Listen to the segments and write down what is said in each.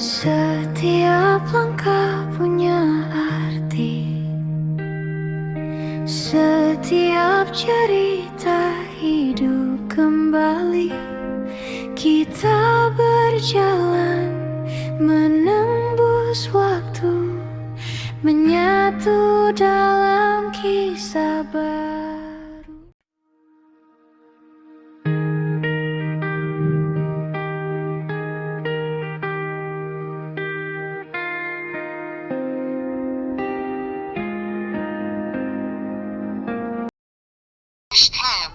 Setiap langkah punya arti, setiap cerita hidup kembali. Kita berjalan menembus waktu, menyatu dalam kisah baru.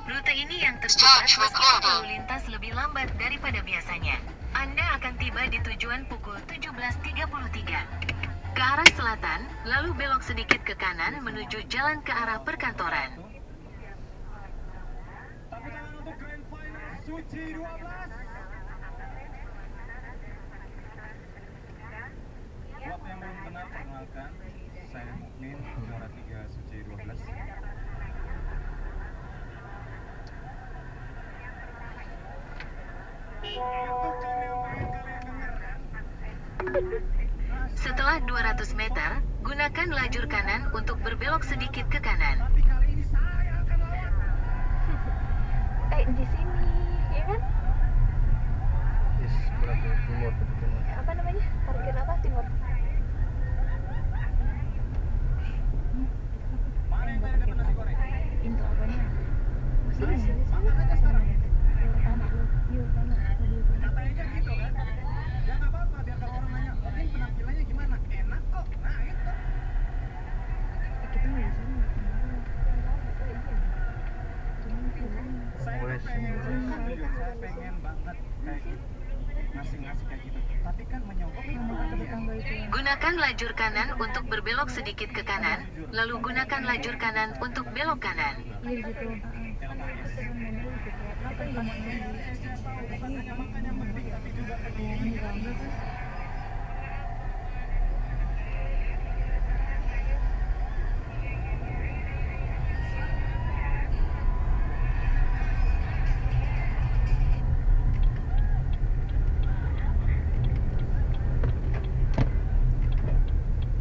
Rute ini yang tercepat meskipun lalu lintas lebih lambat daripada biasanya. Anda akan tiba di tujuan pukul 17.33. Ke arah selatan, lalu belok sedikit ke kanan menuju jalan ke arah perkantoran. Tepuk tangan untuk Grand Final Suci 12. Buat yang belum kenal, perkenalkan, saya Mukmin, juara 3 Suci 12. Setelah 200 meter, gunakan lajur kanan untuk berbelok sedikit ke kanan. Tapi kali ini saya akan lawan. Di sini, ya kan? Yes, berarti timur, timur. Apa namanya? Parkir apa timur? Mana yang tadi dapat nasi goreng? Pintu apanya? Sini, makan aja sekarang. Yuk, tanah. Katanya gitu kan? Ya nggak apa-apa, biar kalau orang nanya, Mungkin penampilannya gimana? Enak kok. Nah itu. Kita nggak di sini. Saya tuh pengen banget, jujur. Saya pengen banget kayak gitu. Ngasih kayak gitu. Tapi kan menyogok kebahagiaan. Gunakan lajur kanan untuk berbelok sedikit ke kanan, lalu gunakan lajur kanan untuk belok kanan. Iya di situ. Makanya penting, tapi juga penting.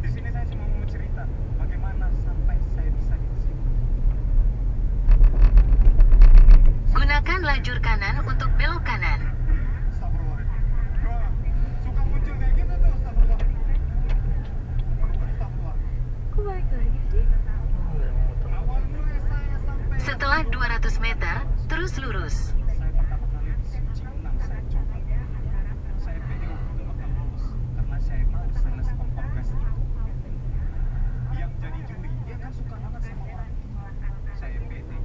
Di sini saya cuma mau cerita bagaimana sampai saya bisa di sini. Gunakan lajur kanan untuk belok kanan. Astagfirullah. Bro, suka muncul kayak gitu tuh, astagfirullah. Astagfirullah. Kok balik lagi sih? Awal mulai saya sampai Setelah 200 meter, terus lurus. saya pertama kali di Suci 6 saya coba. Saya pede waktu itu bakal lolos karena saya tahu sales of progress itu. Yang jadi juri, dia kan suka banget sama orang tua. Saya pede,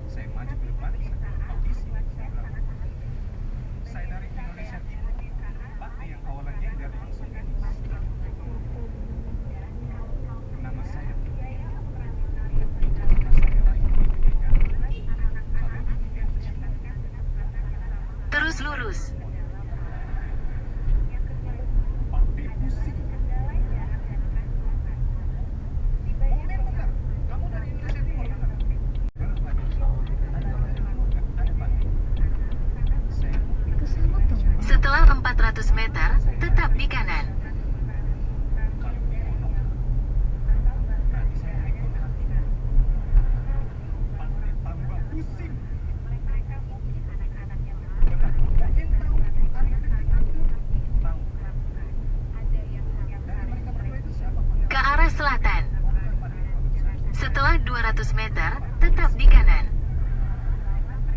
saya maju ke depan, saya audisi, saya bilang, saya dari Indonesia Timur, Pak yang awalan gender langsung ini. Nama saya lagi dipikirkan kalau digaji. Terus lurus. Pak D pusing. Mungkin benar, kamu dari Indonesia Timur benar? Benar Pak D. Ada Pak D. Saya Ke sana tuh. Setelah 400 meter, tetap di kanan. kalau ditolong, berarti saya ikut hati. Pak D tambah pusing. Benar, kalian tahu tarik detik itu? Tahu. Dari mereka berdua itu siapa Pak? Ke arah selatan. Bukan Pak D produksi. Setelah 200 meter, tetap di kanan.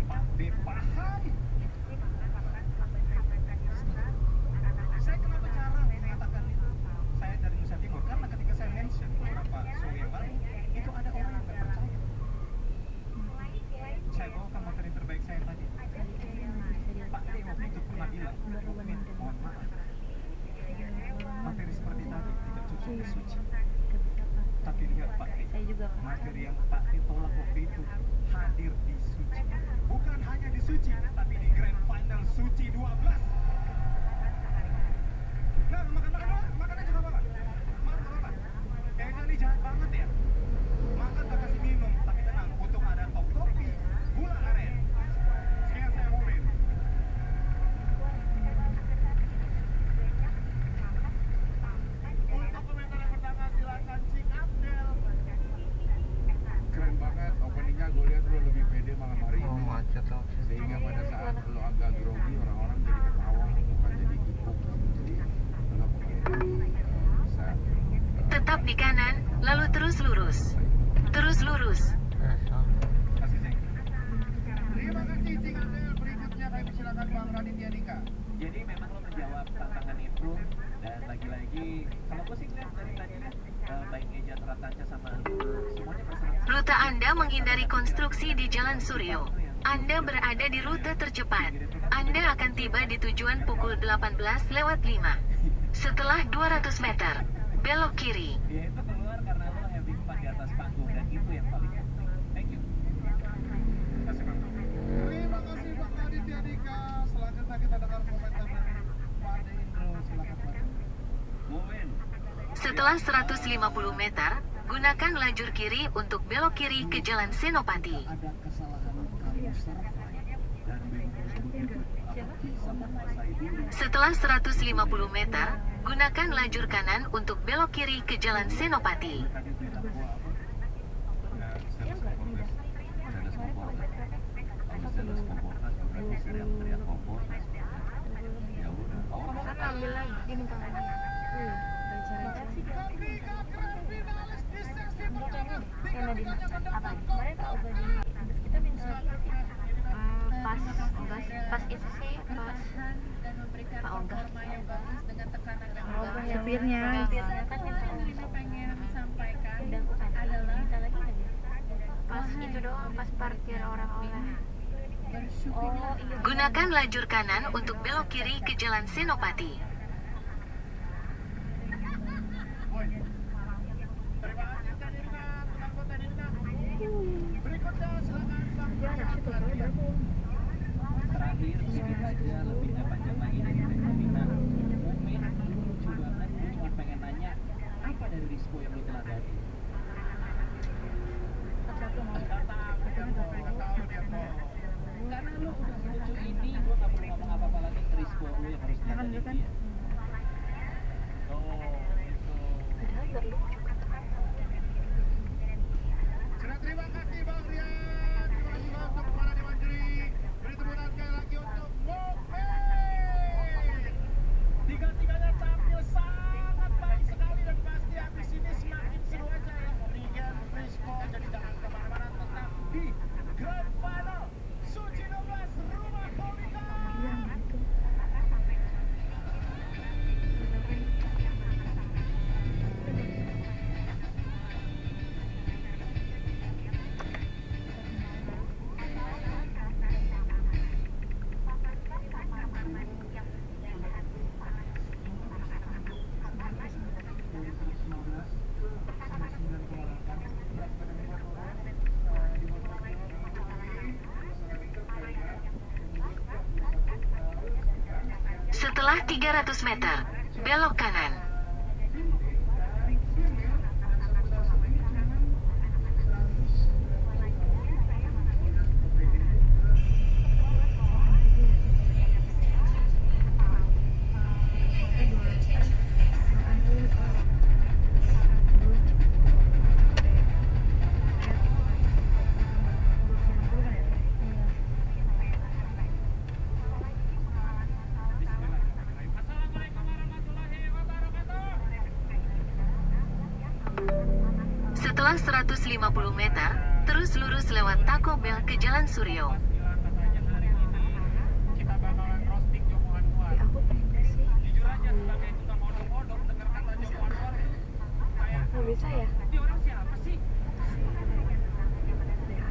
Pak D paham. Saya kenapa jarang mengatakan itu? Saya dari Nusa Timur karena ketika saya mention beberapa show yang lalu, itu ada orang yang nggak percaya. Saya bawakan materi terbaik saya tadi. Pak D waktu itu pernah bilang, Mukmin, mohon maaf, materi seperti tadi tidak cocok di Suci. Tapi lihat Pak D, Saya juga materi yang Pak D tolak waktu itu hadir di Suci. Bukan hanya di Suci, tapi di Grand Final Suci 12. Nah, makan dulu, makan aja nggak apa-apa. Makan nggak apa-apa. Kayaknya ini jahat banget ya. Makan gak kasih minum, tapi tenang, untuk ada top kopi, gula aren. Sekian saya Mukmin. di kanan, lalu terus lurus. Terus lurus. Kasih Zeng. Terima kasih Cing Adel. Berikutnya kami silakan Bang Raditya Dika. Jadi memang lo menjawab tantangan itu, dan lagi-lagi kalau gue sih ngeliat dari tadi baik Eja, Ratanca sama semuanya bersenang. Rute Anda menghindari konstruksi di Jalan Suryo. Anda berada di rute tercepat. Anda akan tiba di tujuan pukul 18:05. Setelah 200 meter, belok kiri. Dia itu keluar karena lo having fun di atas panggung, dan itu yang paling penting. Thank you. Kasih Bang. Terima kasih Bang Raditya Dika. Selanjutnya kita dengar komentar dari Pak De Indro. Silakan Pak. Momen. Setelah 150 meter, gunakan lajur kiri untuk belok kiri ke Jalan Senopati. Ada kesalahan kamu server dan menu tersebut itu akan bisa menguasai diri. Setelah 150 meter, gunakan lajur kanan untuk belok kiri ke Jalan Senopati. Tadi bilang gua apa? Ya, sales komportas. Sales komportas. Kalau sales komportas berarti teriak-teriak komportas. Ya udah. Kamu kan ambil lagi, dia minta lagi. Makasih dia. Tiga grand finalis di seksi Enggak kayaknya pertama. deh. Kayak Nadine. Apa? Kemarin Kak Oga di kampus kita minta lagi. Pas pas itu sih pas Pak Oga. Supirnya. Supirnya kan minta udah bukan minta lagi nggak dia? Pas itu doang, pas parkir orang-orang. Oh iya. Gunakan lajur kanan untuk belok kiri ke Jalan Senopati. Terima kasih Tadinda, penanggung Tadinda. Berikutnya silakan Bang Dia anak situ boleh berapa uang? Terakhir sedikit aja, lebih nggak panjang lagi dari Tedina. Momen ini lucu banget. Gue cuma pengen nanya, apa dari Rispo yang lo teladani? Karena lo udah selucu ini, gue nggak perlu ngomong apa-apa lagi ke Rispo lo yang harus teladani dia. Oh, itu. Padahal nggak lucu kata. Sudah terima kasih Bang Rian. Terima kasih juga untuk para Dewan Juri. Beri tepuk tangan sekali lagi untuk Momen. Tiga-tiganya tampil sangat baik sekali dan pasti habis ini semakin seru aja ya. Rigen Frisco, jadi jangan kemana-mana, tetap di Grand Final Suci 12 Rumah Komika. Setelah 300 meter, belok kanan. Setelah 150 meter, terus lurus lewat Taco Bell ke Jalan Suryo. Kita bakalan roasting Joko Anwar. Aku pengen sih. Jujur aja sebagai tukang odong-odong dengar kata Joko Anwar kayak Nggak bisa ya? ini orang siapa sih?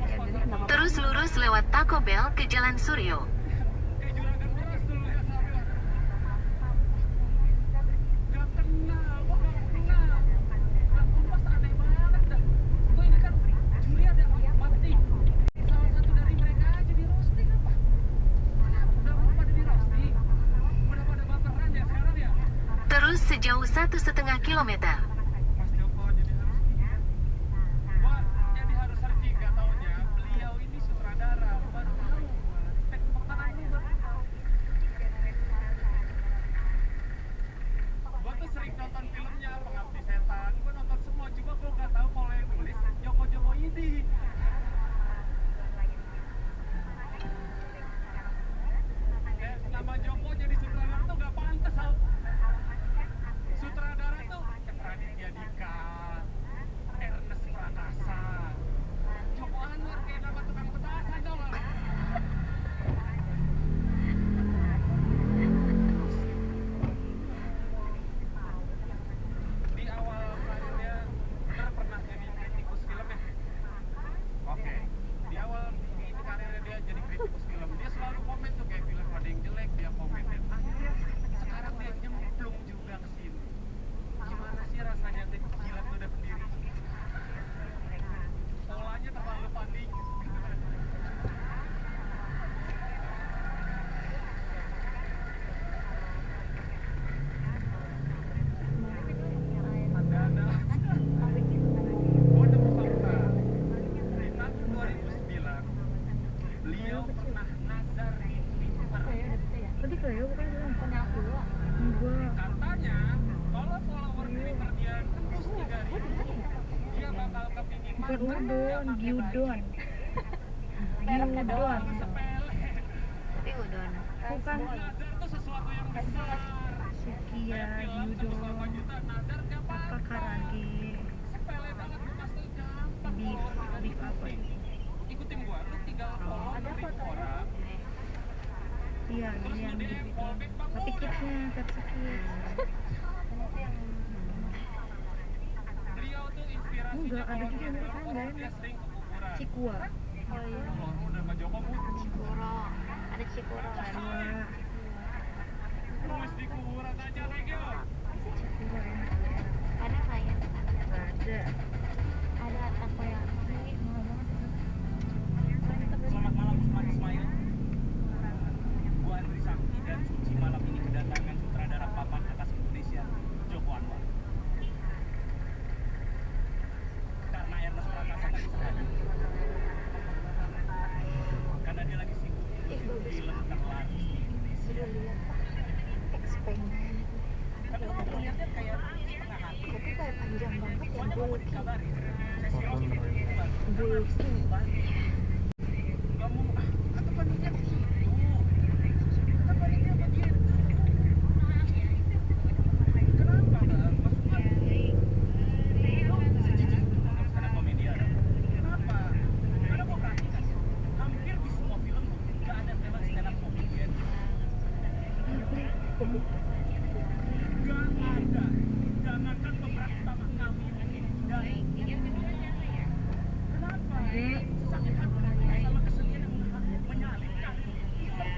Ya jadi kenapa? Terus lurus lewat Taco Bell ke Jalan Suryo. Kayak juragan beras dulu ya sahabat. Gak kenal, gua gak kenal. Gak kompas aneh banget dah. Gua ini kan juri ada mati. Salah satu dari mereka aja di roasting apa? Kenapa? Udah pada di roasting? Udah pada baperan ya sekarang ya? Terus sejauh 1,5 kilometer. Mas Joko jadi harus Wah, jadi harus harus gak taunya beliau ini sutradara baru tahu tepuk tangan ini baru tahu. Gua tuh sering nonton filmnya Pengabdi Setan, gua nonton semua, cuma gua gak tahu kalau yang nulis Joko ini. Nama Joko jadi sutradara tuh gak pantas, Al. Sutradara tuh Raditya bukan udon, gyudon. Gyudon. Tapi udon. Bukan Nazar tuh sesuatu yang besar. Sukiya, gyudon, apa karage, Sepele banget lu pasti gampang. beef, beef apa itu? Ikutin gua, lu tinggal follow review orang. Iya, ini yang beef itu. Tapi kidsnya versi kids. Beliau tuh inspirasinya Enggak, ada kalau juga yang nonton menurut saya orang nggak dia enak. sering ke kuburan. Cikua. Oh iya. Kalau lu udah nggak jawab gua Cikuro. Ada Cikuro kan? Cikua. nulis di kuburan aja Regio. Cikua enak. Ada nggak ya? Ada. Ada takoyaki. Mahal banget itu. Selamat malam Usman Ismail. Gua Andri Sakti dan Suci malam ini kedatangan sutradara papan atas Indonesia, Joko Anwar. Karena Ernest Prakasa nggak bisa hadir. Karena dia lagi sibuk ngurusin film terlaris di Indonesia. Udah lihat expand. Tapi lo mau lihatnya kayak setengah hati. Tapi kayak panjang banget ya Soalnya gua mau bulky. dikabarin. Sesi roasting Fortuner itu ini. Bulky. Gak mau, kata panitia begitu. Kata panitia begitu. Kenapa bang? Maksudnya lo sejijik itu nonton stand up komedian. Kenapa? Karena gue perhatikan hampir di semua film gak ada film stand up komedian. Gak ada. Jangankan pemeran utama kami yang tidak. Kenapa? Sakit hati sama kesenian yang menyalipkan film.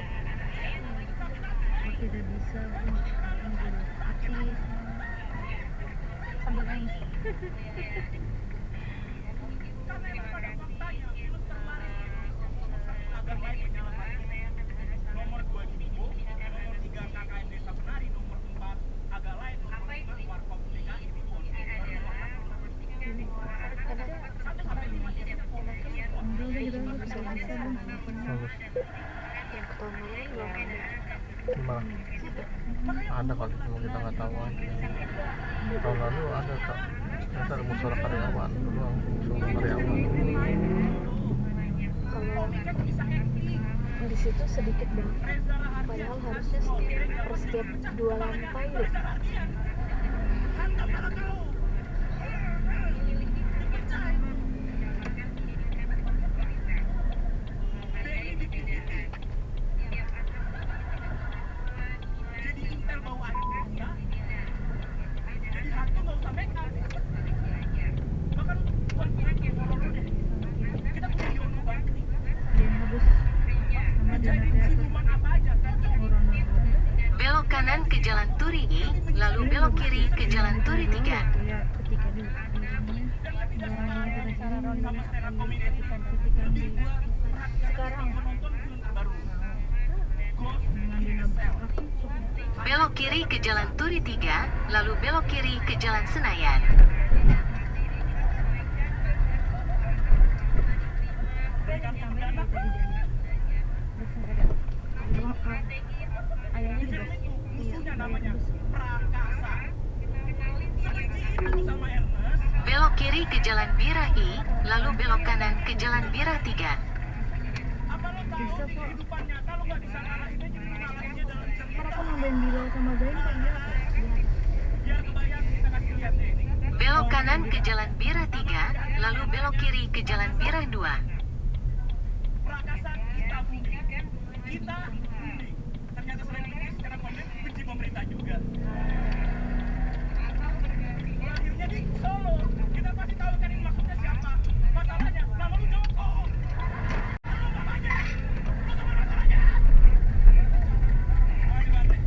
Kalau tidak bisa, menjadi artis. Sambil nangis. Karena emang pada faktanya film terlaris di Indonesia nomor 1 Agar Lain Penyelamat, nomor 2 Jumbo, nomor 3 KKN Desa Penari, nomor 4 Agak Lain, nomor 5 Warkop DKI, nomor 1 sampai 5 di sini Enggak, udah kita nggak bisa deh. Bagus. Yang ketombolnya belum ada. Gimana? Ada kali cuma kita nggak tahu aja. Tahun lalu ada kak. Ternyata ada musyawarah karyawan. Dulu musyawarah karyawan. Kalau di situ sedikit banget. Padahal harusnya per setiap 2 lantai deh. jadi intel bau air bisa, jadi hantu nggak usah make up. Bahkan buat horor deh, kita punya Yono Bakri, Dia bagus. Sama dia jadi nanti siluman apa aja cocok. orang Belok kanan ke Jalan Turi I, lalu belok kiri ke Jalan Turi 3. Ya, ketika di Sama stand up comedian ketika lebih di gua perhatikan sekarang gua nonton film terbaru Ghost in the Shell. Belok kiri ke Jalan Turi 3, lalu belok kiri ke Jalan Senayan. Berikan dana ayahnya di juga film itu musuhnya namanya Prakasa. Sebenci itu sama Ernest. Belok kiri ke Jalan Bira I, lalu belok kanan ke Jalan Bira 3. Apa lo tahu di kehidupan nyata lo nggak bisa ngalahinnya, jadi lo ngalahinnya dalam cerita. kan aku nambahin Bilal sama Zain kan biasa. Biar kebayang kita kasih lihat deh ini. Belok kanan ke Jalan Bira 3, lalu belok kiri ke Jalan Bira 2. Prakasa kita bumi. Kita bumi. Ternyata selain benci secara komen, benci pemerintah juga. Lahirnya di Solo. Kita pasti tahu kan ini maksudnya siapa. Masalahnya, nama lu Joko. Lu bapaknya. Lu sama masalahnya. Makasih banget.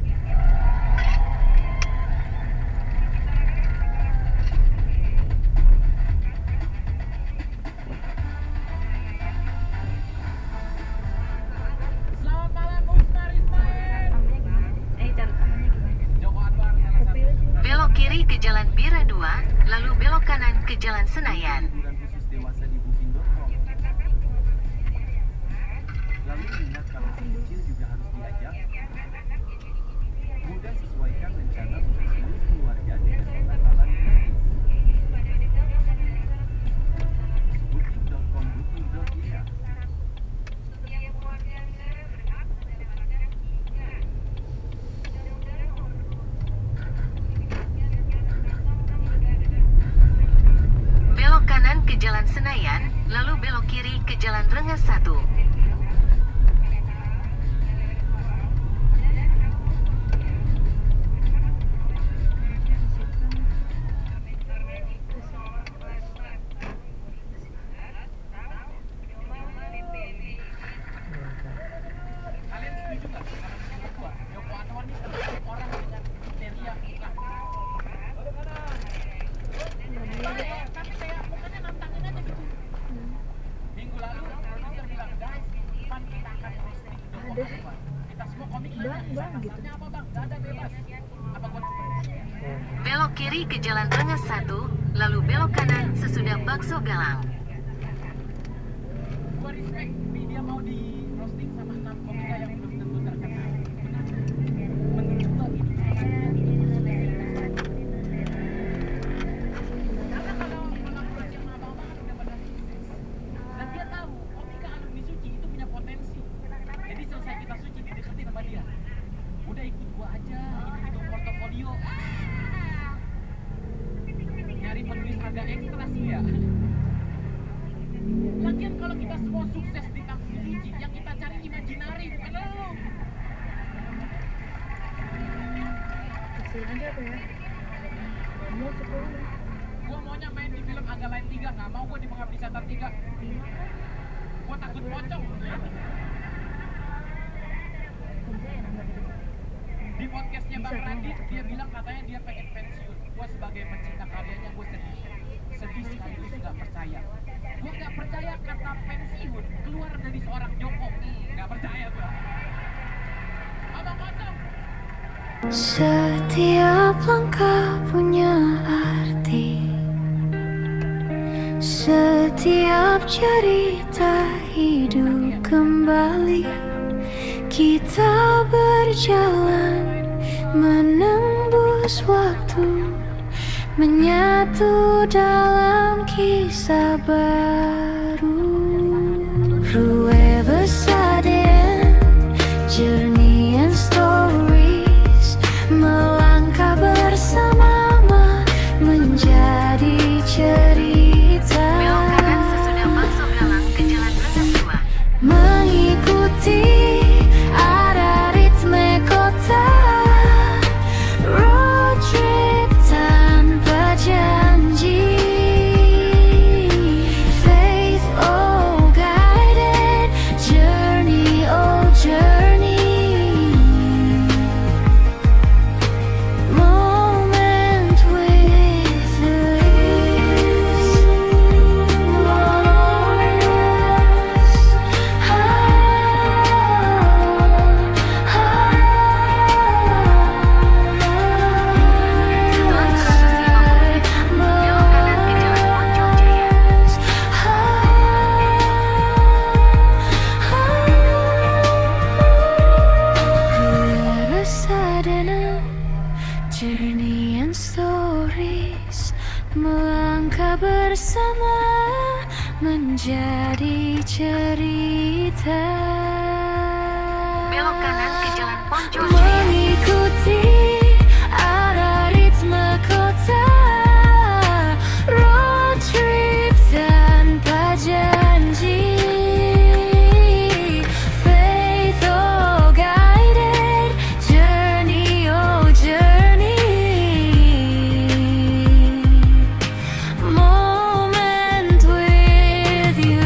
Selamat malam Usman Ismail. Cara tangannya gimana? Joko Anwar salah satu Belok kiri ke Jalan Bira 2, lalu belok kanan ke Jalan Senayan. Hiburan khusus dewasa di booking.com. Lalu ingat kalau si kecil juga harus diajak. Mudah sesuaikan rencana untuk seluruh keluarga dengan pembatalan gratis. ke Jalan Senayan, lalu belok kiri ke Jalan Rengas 1. Kalian setuju nggak kalau menurut gua Joko Anwar ini termasuk orang dengan kriteria muka? Tapi kayak mukanya nantangin aja gitu. Minggu lalu produser bilang, guys, Ivan kita akan roasting Joko Anwar. Kita semua komik nanya, dasarnya apa bang? Gak ada bebas. Apa gua cukup? Belok kiri ke Jalan Rengas 1, lalu belok kanan sesudah Bakso Galang. Gua respect dia mau di roasting sama 6 komika yang belum tentu terkenal. Menurut gua ini karena kalau kolaborasi sama abang-abang kan udah pada sukses. Dan dia tahu komika alumni Suci itu punya potensi. Jadi selesai kita Suci dideketin sama dia. Udah ikut gua aja, hitung portofolio. Nyari penulis agak ekstra sih ya. Lagian kalau kita semua sukses di kampus Suci, yang kita cari imajinari bukan lo. Kasihin aja apa ya? Kamu sekolah. Gua maunya main di film Agak Lain 3, nggak mau gua di Pengabdi Setan 3. Gua takut pocong. Di podcastnya Bang Radit, dia bilang katanya dia pengen pensiun. Gua sebagai pecinta karyanya, gua sedih. Sedih sekaligus nggak percaya. Gua nggak percaya kata pensiun keluar dari seorang Joko. Nggak percaya gua. Abang pocong. Setiap langkah punya arti, setiap cerita hidup kembali. Kita berjalan menembus waktu, menyatu dalam kisah baru. Whoever sudden journey and stories, melangkah bersama menjadi cerita. Belok kanan sesudah Bakso Galang ke Jalan Rengas 2. Mengikuti arah ritme kota, road trip tanpa janji. Faith, oh guided journey, oh journey. Moment with the leaves, Setelah 150 belok kanan ke Jalan Poncol Jaya. Whoever sudden journey and stories, melangkah bersama menjadi cerita. Belok kanan ke Jalan Poncol Jaya. Mengikuti arah ritme kota, road trip tanpa janji. Faith, oh guided journey, oh journey. Moment with you.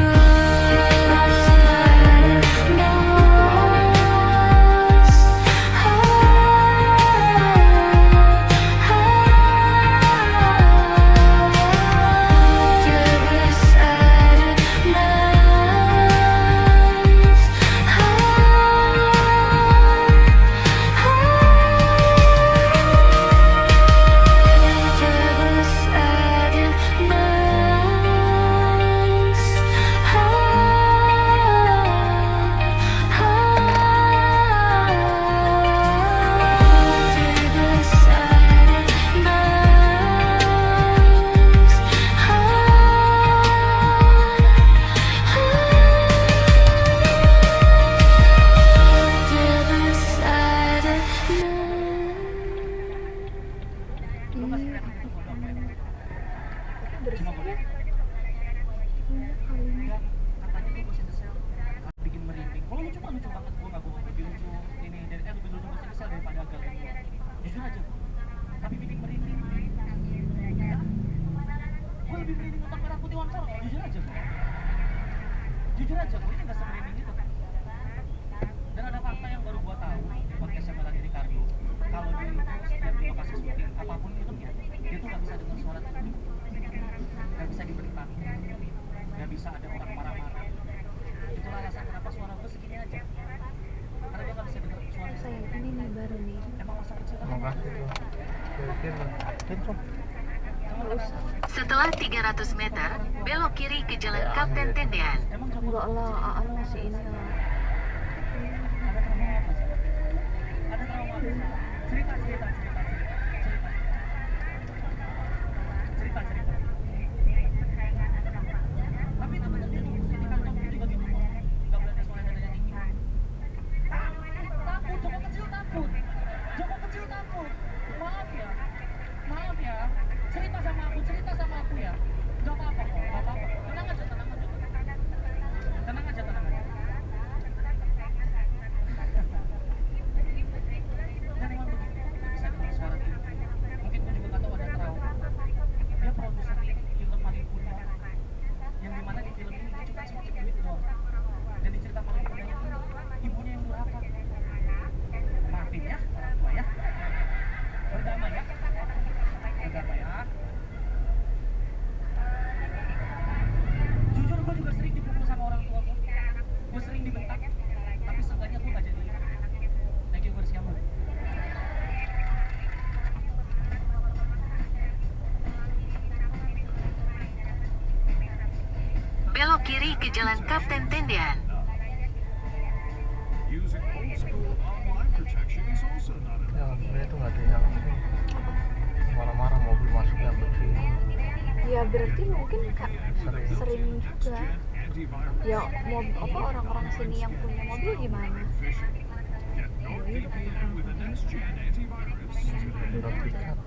Cuma boleh. Iya kali. Dan katanya tuh bus in the cell bikin merinding. Kalau lucu mah lucu banget, gue nggak bohong. Lebih lucu ini lebih lucu bus in the cell daripada Agaland 2. Jujur aja. Tapi bikin merinding. Ya, gue lebih merinding nonton Merah Putih One Four. Jujur aja gue. Jujur aja gue ini nggak semerinding itu. Dan ada fakta yang baru gue tahu di podcast yang lagi Ricardo. Kalau dia itu setiap di lokasi syuting, apapun filmnya, dia tuh nggak bisa dengar suara TV, nggak bisa dibentak, nggak bisa ada orang marah-marah. Itulah alasan kenapa suara gue segini aja. Karena dia nggak bisa dengar suara itu. Sayang, ini nih baru nih. Emang masa kecil kan? Makasih tuh. Itu. Nggak usah. Setelah 300 meter, belok kiri ke Jalan Kapten Tendean. Emang Joko Enggak lah, Aan masih ini lah. ada trauma apa sih? Cerita. Tapi itu bener dia dulu di kantor juga gitu kok. Nggak boleh ada suara nadanya tinggi. Takut, Joko kecil takut. Maaf ya. Cerita sama aku ya. Nggak apa-apa kok. Tenang aja. Dan emang begitu, nggak bisa dengar suara tinggi. Mungkin gue juga nggak tahu ada trauma. Dia produser film paling kuno, yang dimana di film ini dia cuma sedikit duit doang. Dan di cerita paling kuno ini, ibunya yang durhaka. Maafin ya, orang tua ya. Berdamai ya. Jujur gue juga sering dipukul sama orang tua gue. Gue sering dibentak, tapi seenggaknya gue nggak jadi. Thank you Bersiamu. Belok kiri ke Jalan Kapten Tendean. Using old school online protection is also not enough. Ya sebenarnya itu nggak ada yang marah-marah mobil masuknya bersih. Ya berarti mungkin sering juga. Antivirus. Ya mau orang-orang sini yang punya mobil gimana? Get NordVPN with the next gen antivirus today. Udah tiket.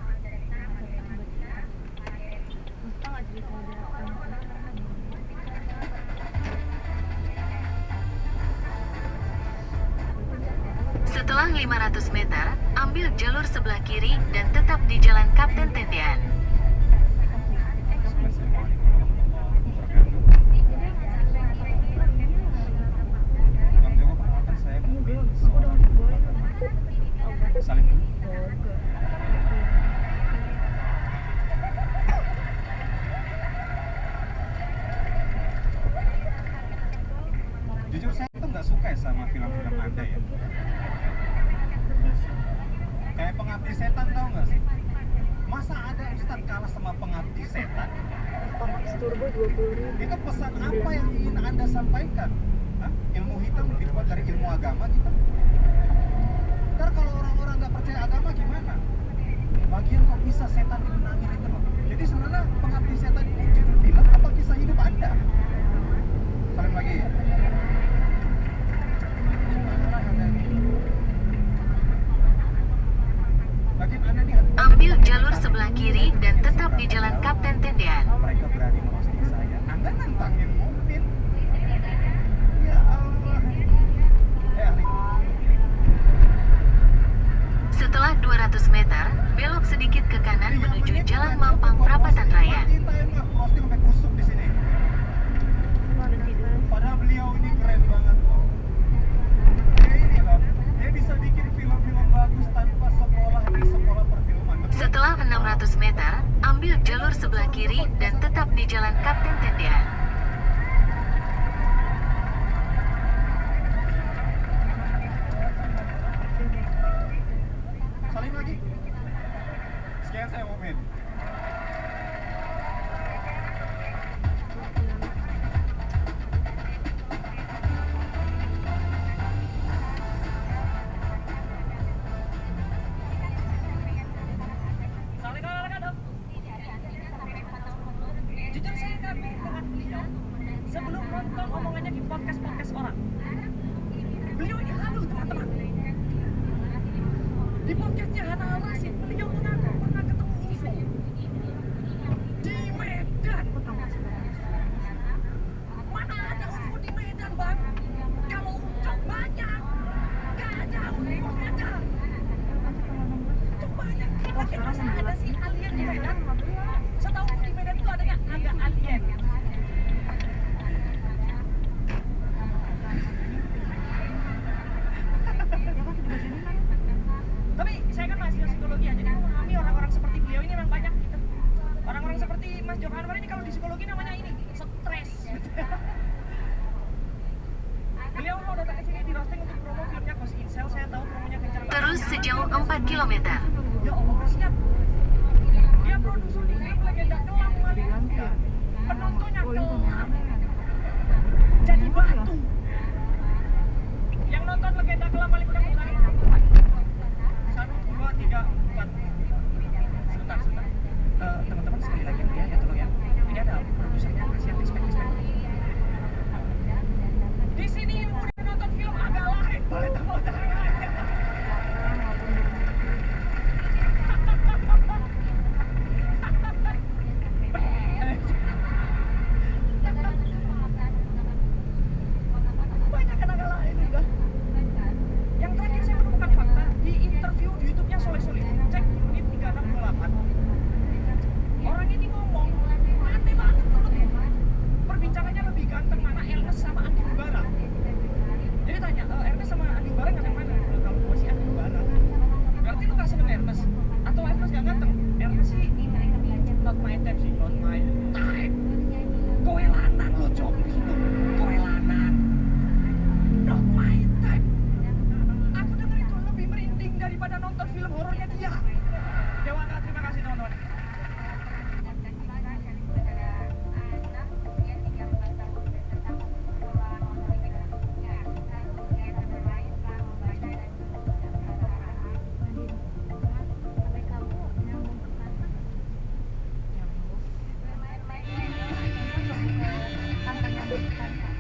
Setelah 500 meter, ambil jalur sebelah kiri dan tetap di Jalan Kapten Tendean. Bang Joko, perkenalkan saya Bobby. Salim dulu. Jujur saya tuh nggak suka ya sama film-film Anda ya. Kayak Pengabdi Setan, tau nggak sih? Masa ada Ustadz kalah sama Pengabdi Setan? Max Turbo 20.000. Itu pesan apa yang ingin Anda sampaikan? Hah? Ilmu hitam dibuat dari ilmu agama gitu? Ntar kalau orang-orang nggak percaya agama gimana? Bagian kok bisa setan dimenangin itu loh. Jadi sebenarnya Pengabdi Setan ini judul film apa kisah hidup Anda? Salim lagi. Bagian Anda nih Ambil jalur sebelah kiri dan tetap di Jalan Kapten Tendean. mereka berani merosting saya. Anda nantangin mobil. Ya Allah. Ali. Setelah 200 meter, belok sedikit ke kanan menuju Jalan Mampang Perapatan Raya. Roasting sampai kusut di sini. Padahal beliau ini keren banget loh. Dia ini loh, dia bisa bikin film-film bagus tanpa sekolah di sekolah perfilman. Setelah 600 meter, ambil jalur sebelah kiri dan tetap di Jalan Kapten Tendean. Salim lagi. Sekian saya Momin. Jujur saya kagum dengan beliau sebelum nonton omongannya di podcast orang. Beliau ini halus teman-teman. Di podcastnya Hana Al-Rasyid, beliau mengaku pernah ketemu UFO di Medan. Mas Joko Anwar ini kalau di psikologi namanya ini stres. Beliau mau datang ke sini di roasting untuk promo filmnya Ghost in Shell. Saya tahu promonya kencang banget. Terus sejauh 4 km. Ya Allah, siap. Dia produser film legenda kelam Malaysia. Penontonnya kelam. Jadi batu. Yang nonton legenda kelam paling mudah bukan? 1, 2, 3, 4. Sebentar. Teman-teman sekali lagi ya tolong ya. Ini ada produsernya, kasihan respect. Di sini yang udah nonton film agak lain, boleh tepuk tangan. Banyak kan agak lain udah. Yang terakhir saya menemukan fakta di interview di YouTube-nya Soleh Solihun. Cek menit 3628. Orang ini ngomong, aneh banget menurutku. Perbincangannya lebih ganteng mana Ernest sama Andi Umbara. Jadi tanya, Ernest sama Andi Umbara ganteng mana? Kalau gue sih Andi Umbara. Berarti lu gak seneng Ernest? Atau Ernest gak ganteng? Ernest sih not my type sih, not my type. Kowe lanang lo jomblo gitu. Kowe lanang. Not my type. Aku denger itu lebih merinding daripada nonton film horornya dia. Dewata, terima kasih teman-teman. Sampai kamu nyambung ke pantat. Pantat nyambung ke pantat.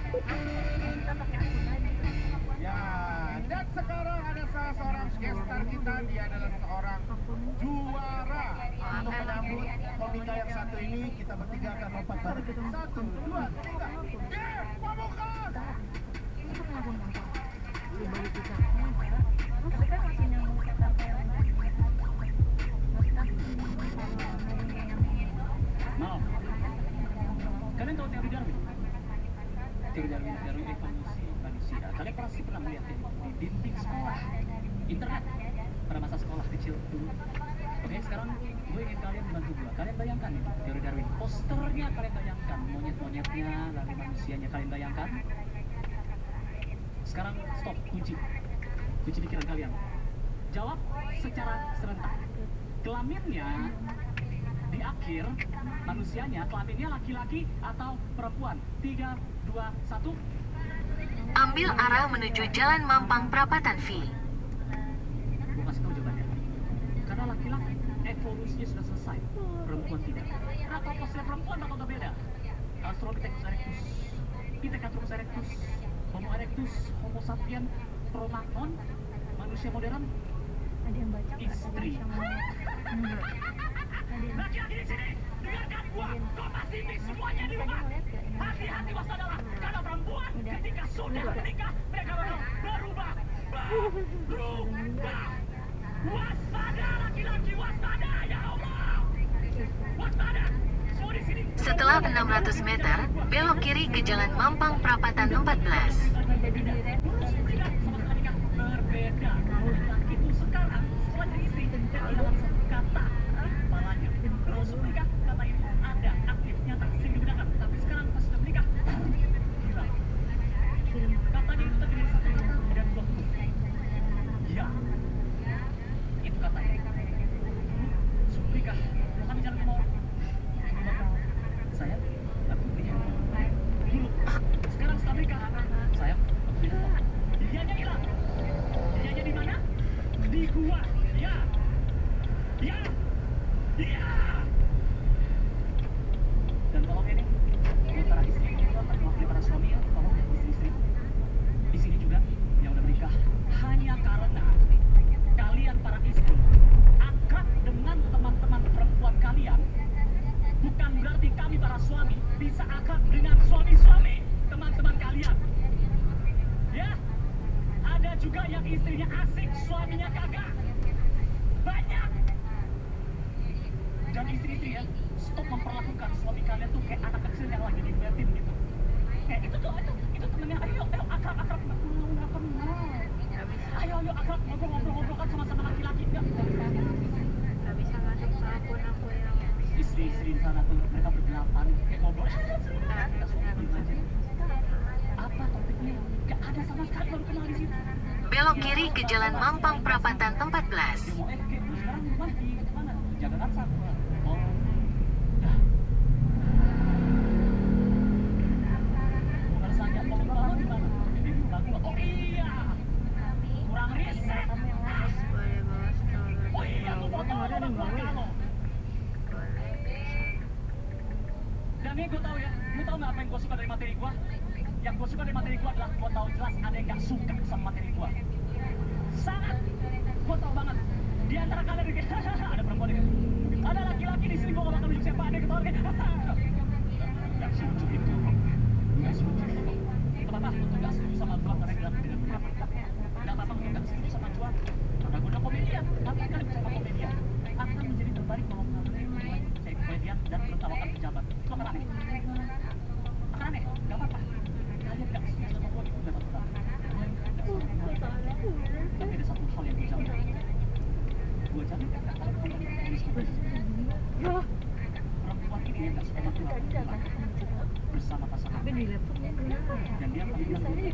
Kita pakai akun lagi. Ya, dan sekarang ada salah seorang guest star kita, dia adalah seorang juara. Untuk menyambut komika yang satu ini, kita bertiga akan lompat bareng. 1, 2, 3. Pamungkas! Itu nyambung di balik kita. Tapi kan masih nyambung ke pantat yang lain. Maaf, kalian tahu teori Darwin? Teori Darwin evolusi manusia. Kalian pasti pernah melihat ini di dinding sekolah, internet, pada masa sekolah kecil dulu. Oke, sekarang gue ingin kalian membantu gue. Kalian bayangkan nih teori Darwin. Posternya kalian bayangkan, monyet-monyetnya, lalu manusianya kalian bayangkan. Sekarang stop, kunci pikiran kalian. Jawab secara serentak. Kelaminnya di akhir, manusianya kelaminnya laki-laki atau perempuan? 3, 2, 1. Ambil arah menuju Jalan Mampang Perapatan V. Gue kasih tahu jawabannya. Karena laki-laki evolusinya sudah selesai, perempuan tidak. Kenapa posnya perempuan bakal berbeda? Australopithecus erectus, Pithecanthropus erectus, Homo erectus, Homo sapien, Cro-Magnon, manusia modern, Ada yang baca nggak? istri. Enggak. Laki-laki di sini, dengarkan gua, kau pasti semuanya di luar. Hati-hati waspadalah, karena perempuan ketika sudah menikah, mereka bakal berubah. Waspada laki-laki, waspada, ya Allah. Waspada, semua di sini. Setelah 600 meter, belok kiri ke Jalan Mampang Perapatan 14. Berbeda. Laki itu sekarang setelah jadi istri jadi dalam satu kata kepalanya. Kalau sebelum menikah kata ini ada aktif nyata sering digunakan. Tapi sekarang pas sudah menikah hilang. Katanya itu terdiri dari satu kata dan dua huruf. Ya. Itu katanya. Sebelum menikah kami jangan ngomong. Sayang, aku punya dulu. Sekarang setelah menikah, sayang, aku punya handphone. Dianya hilang. Dianya di mana? Di gua. Ya. Ya. Ya. Dan tolong ini buat para istri, mewakili para suami ya, tolong ya istri-istri. Di sini juga yang udah menikah hanya karena kalian para istri akrab dengan teman-teman perempuan kalian. Bukan berarti kami para suami bisa akrab dengan suami-suami teman-teman kalian. Ya, ada juga yang istrinya asik, suaminya kagak. Banyak. Dan istri-istri ya, stop memperlakukan suami kalian tuh kayak anak kecil yang lagi diliatin gitu. Kayak itu temennya, ayo akrab, nggak kenal. Ayo akrab, ngobrol-ngobrol kan sama-sama laki-laki. Nggak bisa masuk ke akun aku yang istri-istri di sana tuh, mereka berdelapan kayak ngobrol. Kita suka diem aja. Apa topiknya? Gak ada sama sekali baru kenal di situ. Belok kiri ke Jalan Mampang Perapatan 14. Dia mau kayak lu sekarang rumah di mana? Jakarta. Oh, dah. Bukan saja kalau bawa di mana? Di rumah gua. Oh iya. Kurang riset. Oh iya, lu mau tahu apa gua kalau? Dan ini gue tau ya, lu tau gak apa yang gue suka dari materi gue? Yang gue suka dari materi gue adalah gue tau jelas ada yang gak suka sama materi gue. Sangat, gue tau banget. Di antara kalian ada perempuan ini, ada laki-laki di sini gue gak bakal nunjuk siapa, ada yang ketawa kayak gak setuju itu, gak setuju itu. Kenapa lu tuh gak setuju sama gue karena gak tidak benar? Gak apa-apa lu gak setuju sama gue, karena gue udah komedian. Tapi kalian sama komedian akan menjadi tertarik kalau kalian jadi komedian dan menertawakan pejabat. Itu akan aneh. Akan aneh, gak apa-apa. Kalian gak setuju sama gue, itu gak apa-apa. Tapi ada satu hal yang gue jamin. Gue jamin kalian akan menulis perempuan ini yang gak suka sama gue bersama pasangan. Dan dia akan bilang dia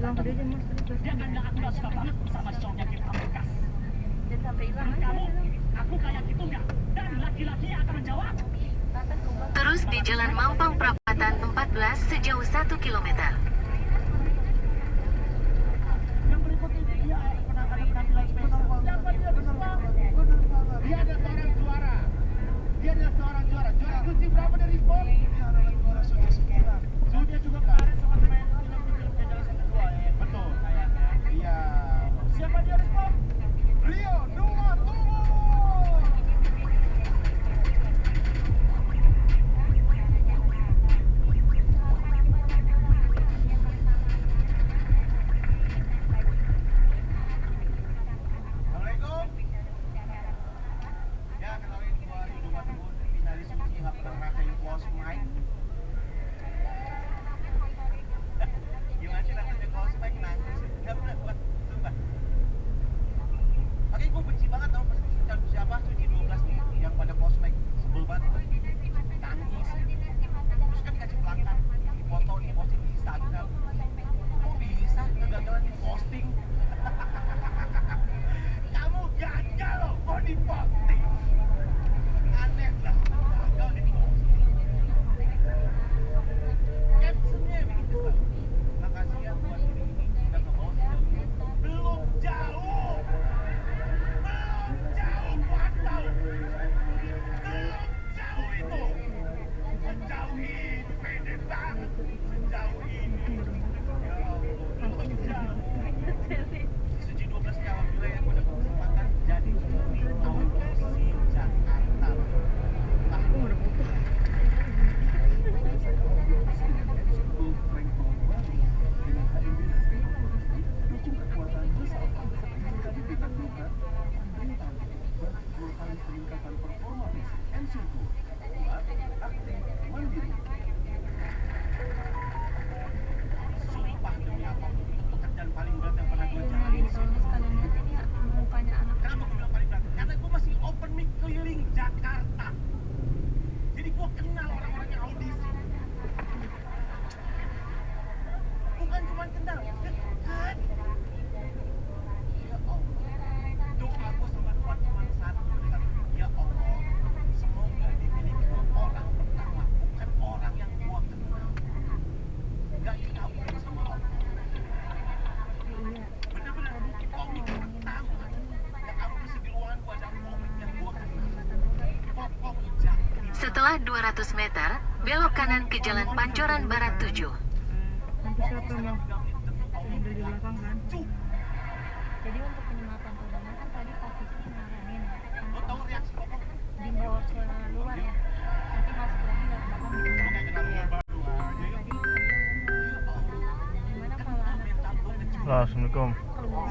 akan bilang aku gak suka banget sama cowoknya kita bekas. Dan sampai hilang Kamu, aku kayak gitu nggak? Dan laki-laki yang akan menjawab. Terus di Jalan Mampang Perapatan 14 sejauh 1 km. Yang berikut ini dia pernah ada penampilan spesial. Siapa dia Bisma? Dia adalah seorang juara. Dia adalah seorang juara. Juara kunci berapa dari Sport? Dia adalah juara Suci 9. Dia juga kemarin sempat main film-film kayak Jalan 1 2 ya. Betul. Iya. Siapa dia di Sport? Rio Dua Tubuh. Assalamualaikum. Ya, kenalin gua Rio Dua Tubuh. Finalis Suci nggak pernah ngerasain close mic. Gimana sih rasanya close mic nangis? Nggak pernah gua, sumpah. Makanya gue benci banget tau siapa Suci 12 nih yang pada close mic. Sebel banget. Nangis. Terus kan dikasih pelanggan, dipoto, diposting di Instagram. Kok bisa kegagalan di posting? Kamu gagal loh, kok di posting? Aneh lah, gagal di posting. Captionnya yang bikin kesel. Makasih ya buat ini udah ngebawa sejauh ini. Belum jauh. Belum jauh buat tahu. Belum jauh itu. Sejauh ini pede banget. Sejauh ini. Ya Allah, belum jauh. Suci 12 jawab juga ya, gue dapat kesempatan jadi juri audisi Jakarta. Ah, sumpah demi apapun itu pekerjaan paling berat yang pernah gue jalani. Kenapa gue bilang paling berat? Karena gue masih open mic keliling Jakarta. Jadi gue kenal orang-orang yang audisi. Bukan cuma kenal, dekat. Ya Allah, doa gue sama Tuhan cuma satu. Ya Allah, semoga dimiliki orang pertama, bukan orang yang gue kenal. Gak dikabulin sama Allah. Bener-bener, komik pertama yang audisi di ruangan gue ada komik yang gue kenal. Popok Jaki. Setelah 200 meter, belok kanan ke Jalan Pancoran Barat 7. nanti siapa yang yang dari belakang kan. Jadi untuk penyematan perdana kan tadi Pak Fikri nyaranin Lo tau reaksi Popok? dibawa ke luar ya, nanti masuk lagi nggak ke dalam gitu. Kayak kenal gue baru aja ya. Tadi dia ngomong gimana kalau anak Halo, Assalamualaikum. keluar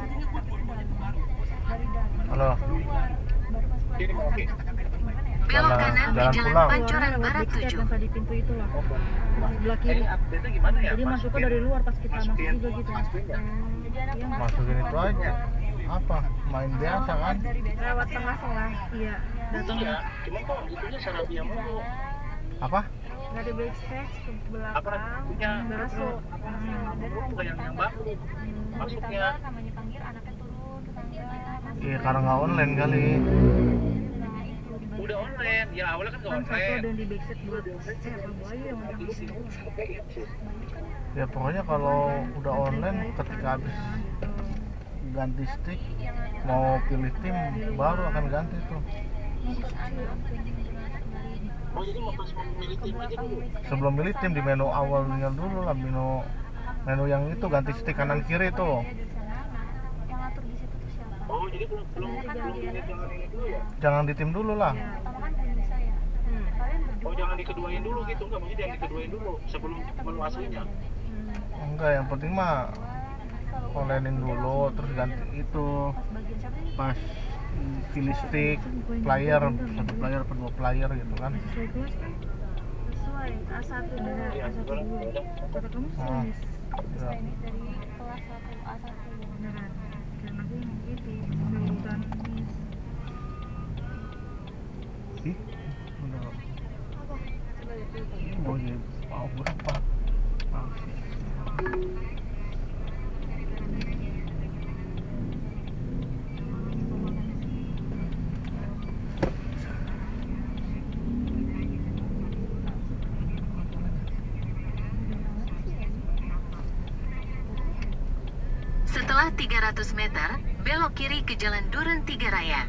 dari dalam Halo. keluar baru masuk lagi gimana ya? Belok kanan ke Jalan Jalan pulang. Pancoran Lewat Barat backstage 7. yang tadi pintu itu lah, sebelah kiri. update-nya gimana ya? Jadi masuknya dari luar pas kita masuk juga gitu. Jadi anak Masukin itu aja. apa main biasa kan? Lewat tengah-tengah. Iya. Datang. Iya, cuma kok itunya Sarabia mulu. Apa? Dari backstage ke belakang. Punya Masuk. enggak yang baru. Masuknya sama dipanggil anaknya turun ke tangga. Iya karena nggak online kali. udah online. Ya awalnya kan nggak Kan satu online. ada yang di backstage buat apa Bayu yang Ya pokoknya kalau udah online ketika habis ganti stick mau pilih tim baru akan ganti tuh. Oh jadi mau pas mau memilih tim aja dulu. Sebelum milih tim di menu awalnya dulu lah, menu yang itu ganti stick kanan kiri tuh. Yang ngatur di situ tuh siapa? Oh jadi belum pilih jangan ini dulu ya. Jangan di tim dulu lah. Pertama kan Punisa ya. Kalian berdua. Oh jangan dikeduain dulu gitu, enggak maksudnya jangan dikeduain dulu sebelum menu aslinya. Enggak, yang penting mah onlinein dulu terus ganti itu pas pilih stick player, satu player atau dua player gitu kan. sesuai kelas kan? Sesuai A1 dengan A1 dulu. Kata kamu sesuai Miss. Ya. Ini dari kelas 1 A1. Beneran. Dan aku yang gitu sesuai urutan Miss. Ih, bener. Apa? Coba lihat dulu. Oh iya, mau berapa? Mau sih. Setelah 300 meter, belok kiri ke Jalan Duren 3 Raya.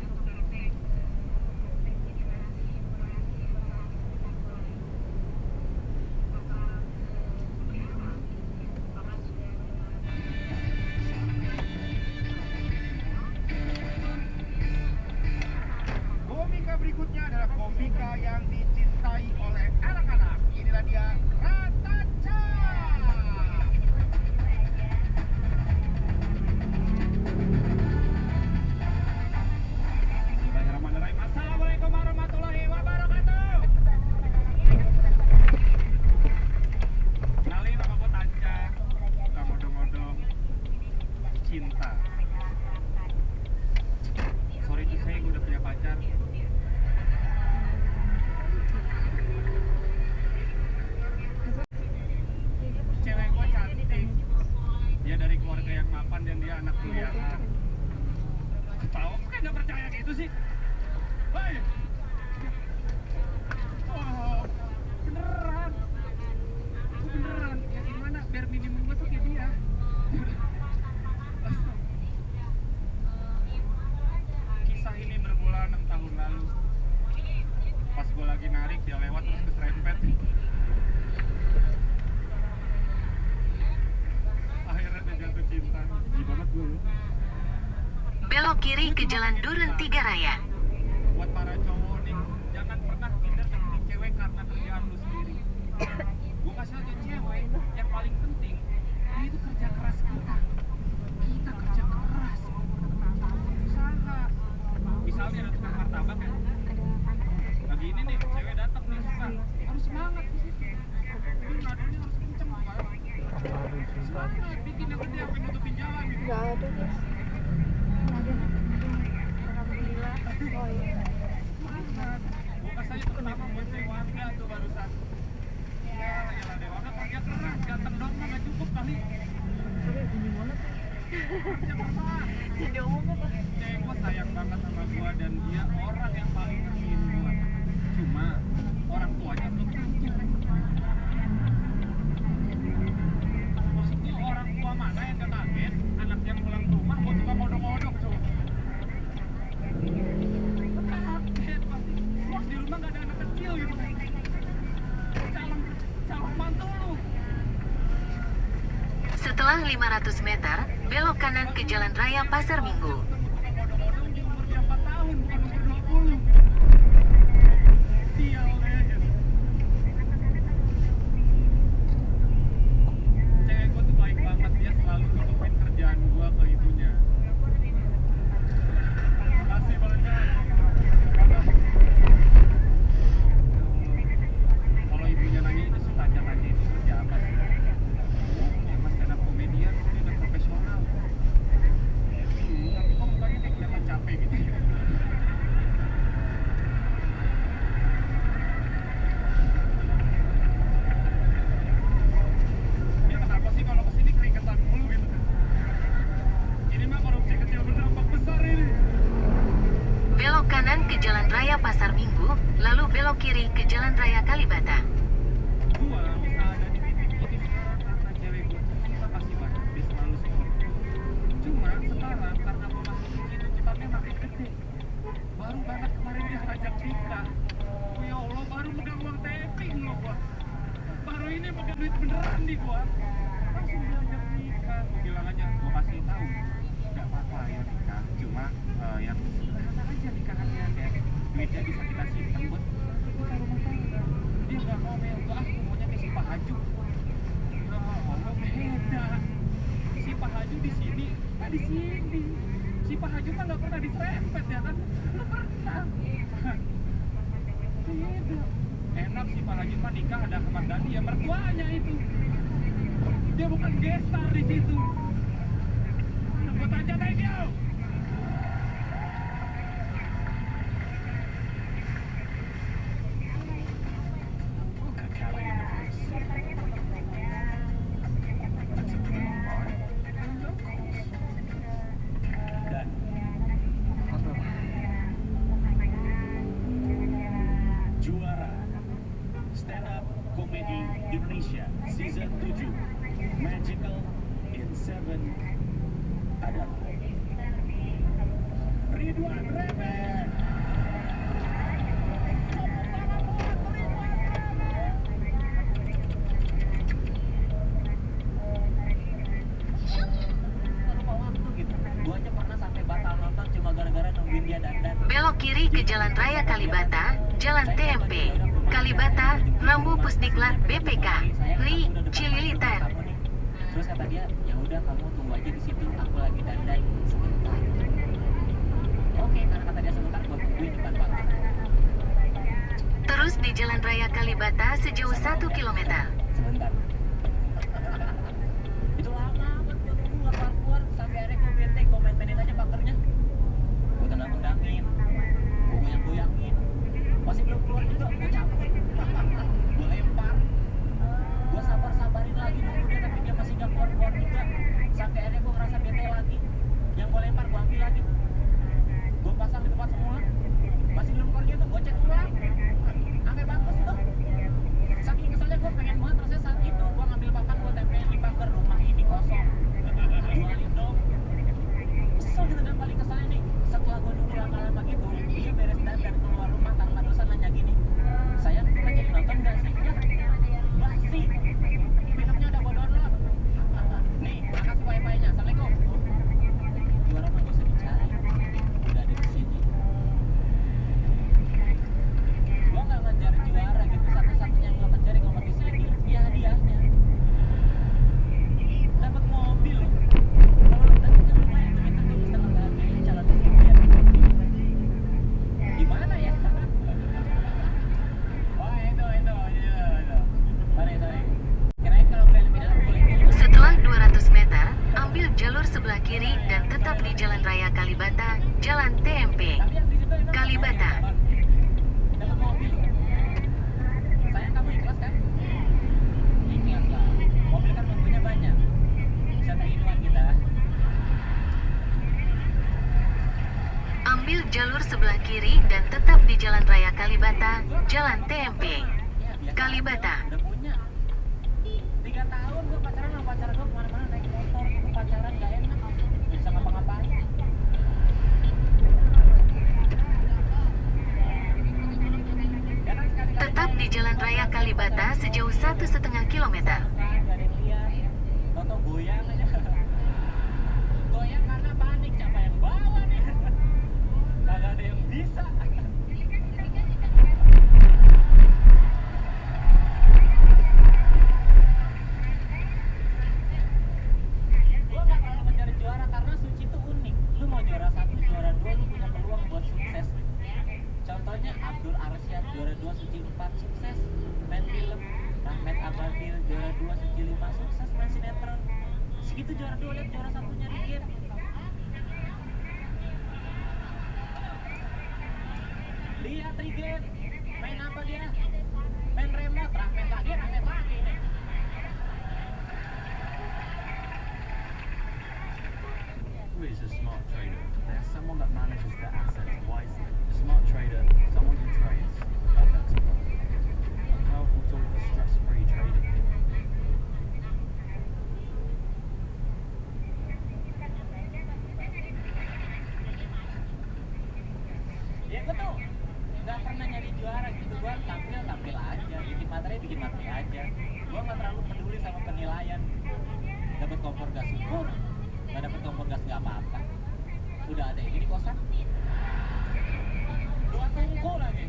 Komika berikutnya adalah komika yang dicintai oleh anak-anak. Inilah dia Ratanca. Bismillahirrahmanirrahim. Assalamualaikum warahmatullahi wabarakatuh. Kenalin nama gue Tanca. Suka ngodong-ngodong cinta. Sorry tuh saya udah punya pacar. Cewek gue cantik. Dia dari keluarga yang mapan dan dia anak kuliahan. Tahu kan nggak percaya gitu sih? Hei! Oh, beneran. Gue beneran. Ya gimana? Biar minimum gue tuh kayak dia. Kisah ini bermula 6 tahun lalu. Pas gue lagi narik, dia lewat terus keserempet. Akhirnya dia jatuh cinta. Gila banget gue loh. Belok kiri ke Jalan Duren 3 Raya. Buat para cowok nih, jangan pernah minder deketin cewek karena kerjaan lu sendiri. Gue kasih aja cewek, yang paling penting dia itu kerja keras kita. Kita kerja keras, usaha. Misalnya ada tukang martabak ya, lagi ini nih cewek datang nih suka, harus semangat di situ. Ini nadanya harus kenceng kan? Aduh, cinta. Semangat, bikin yang gede sampai nutupin jalan gitu. Enggak ada guys. Alhamdulillah. Oh iya. Semangat. Gue kasih aja terutama buat cewek warga tuh barusan. Ya, yalah Dewangga kerja keras, ganteng dong mah nggak cukup kali. Tapi ini banget sih. Kerja keras. Jadi omong apa? Cewek gue sayang banget sama gue dan dia orang yang paling ngertiin gue. Cuma orang tuanya belum tentu. Maksudnya orang tua mana yang gak kaget anak yang pulang ke rumah gue suka ngodong-ngodong coba. Kaget pasti. Wah di rumah gak ada anak kecil gitu. Calon mantu lu. Setelah 500 meter, belok kanan ke Jalan Raya Pasar Minggu. Ngodong-ngodong di umur dia 4 tahun bukan umur 20. Sial deh. Cewek gue tuh baik banget, dia selalu nutupin kerjaan gue ke ibunya. Makasih banyak. Kalau ibunya nanya itu si Tanya-tanya itu kerja apa sih? Ya mas stand up komedian, dia udah profesional. kanan ke Jalan Raya Pasar Minggu, lalu belok kiri ke Jalan Raya Kalibata. Gua bisa ada di titik ini sekarang karena cewek gua tuh cinta kasih banget, dia selalu support gua. Cuma sekarang karena gua masih kecil tuntutannya makin gede. Baru banget kemarin dia ngajak nikah. Oh ya Allah, baru megang uang tapping lo gua. Baru ini megang duit beneran di gua. Langsung diajak nikah. Gua bilang aja, gua kasih tahu. Gak apa-apa ya nikah, cuma yang sederhana aja nikahannya, kayak duitnya bisa kita simpan buat kita rumah tangga. Dia nggak mau mel, aku maunya kayak si Pak Haju. Ya Allah, beda. Si Pak Haju di sini, nggak di sini. Si Pak Haju mah nggak pernah diserempet ya kan? Lu pernah. Beda. Enak si Pak Haju mah nikah ada Ahmad Dhani ya mertuanya itu. Dia bukan gestar di situ. Sebut aja thank you. Look at Cali University. That's a thrill ride for locals. Dan juara Stand Up Comedy Indonesia Season 7 Magical in 7 adalah Ridwan Remen. Lupa waktu gitu. Gua aja pernah sampai batal nonton cuma gara-gara nungguin dia dandan. Belok kiri ke Jalan Raya Kalibata, Jalan TMP, Kalibata, Rambu Pusdiklat BPK, Li, Cililitan. Terus kata dia, ya udah kamu tunggu aja di situ, aku lagi dandan sebentar. Oke, karena kata dia sebentar, gua tungguin depan pagar. Terus di Jalan Raya Kalibata sejauh 1 km. Sebentar. Itu lama banget gua tunggu nggak keluar-keluar sampai akhirnya gua bete, gua main-mainin aja pagernya. Gua tendang-tendangin, gua goyang-goyangin. Masih belum keluar juga, gua cabut. Gua lempar. Gua sabar-sabarin lagi nunggu dia tapi dia masih nggak keluar-keluar juga. Sampai akhirnya gua ngerasa bete lagi. Yang gua lempar gua ambil lagi. Gua pasang di tempat semua. Masih belum keluar gitu, gua cek ulang. Sampai bagus tuh. Saking keselnya gua pengen banget rasanya saat itu gua ngambil papan gua tempelin di pagar rumah ini kosong. Jualin dong. Kesel gitu dan paling keselnya nih setelah gua nunggu lama-lama gitu dia beres dandan keluar rumah tanpa dosa nanya gini, sayang kita jadi nonton nggak sih? Ya basi, filmnya udah gua download. Nih makasih wifi-nya, assalamualaikum. Juara mah gak usah dicari, udah ada di sini. Gua nggak ngejar juara gitu, satu-satunya yang gua kejar di kompetisi ini ya hadiahnya. Dapat mobil loh. Kalau dapat kan lumayan tuh, kita tulus dengan bahagianya calon istri dia. Gimana ya? Oh itu. Sorry. Kirain kalau film final boleh pilih. Setelah 200 meter, ambil jalur sebelah kiri dan tetap di Jalan Raya Kalibata, Jalan TMP, Tapi yang di situ enak. Kalibata. Dapat mobil. Sayang kamu ikhlas kan? Ikhlas lah. Mobil kan waktunya banyak. Bisa terinuan kita. Ambil jalur sebelah kiri dan tetap di Jalan Raya Kalibata, Jalan TMP, Ya, biasa Kalibata. aja, udah punya 3 tahun gue pacaran sama pacar gue kemana-mana naik motor gitu pacaran gak enak gak bisa ngapa-ngapain. Ya kan sekali-kali Tetap di Jalan Raya Kalibata sejauh 1,5 km. gak ada yang lihat toto goyang aja goyang karena panik siapa yang bawa nih kagak ada yang bisa. Gua gak terlalu mencari juara karena Suci itu unik. Lu mau juara 1, juara 2 lu punya peluang buat sukses. Contohnya Abdul Arsyad juara 2, Suci 4 sukses main film. Rahmat Abadil juara 2, Suci 5 sukses main sinetron. Segitu juara 2, lihat juara 1-nya dikit. Lihat Rigen, main apa dia? Main remote, Rahmat lagi nih. Who is a smart trader? They're someone that manages their assets wisely. A gue tuh nggak pernah nyari juara gitu. Gue tampil aja, bikin materi aja. Gue nggak terlalu peduli sama penilaian. Dapat kompor gas syukur, nggak dapat kompor gas nggak apa-apa. Udah ada ini di kosan. 2 tungku lagi.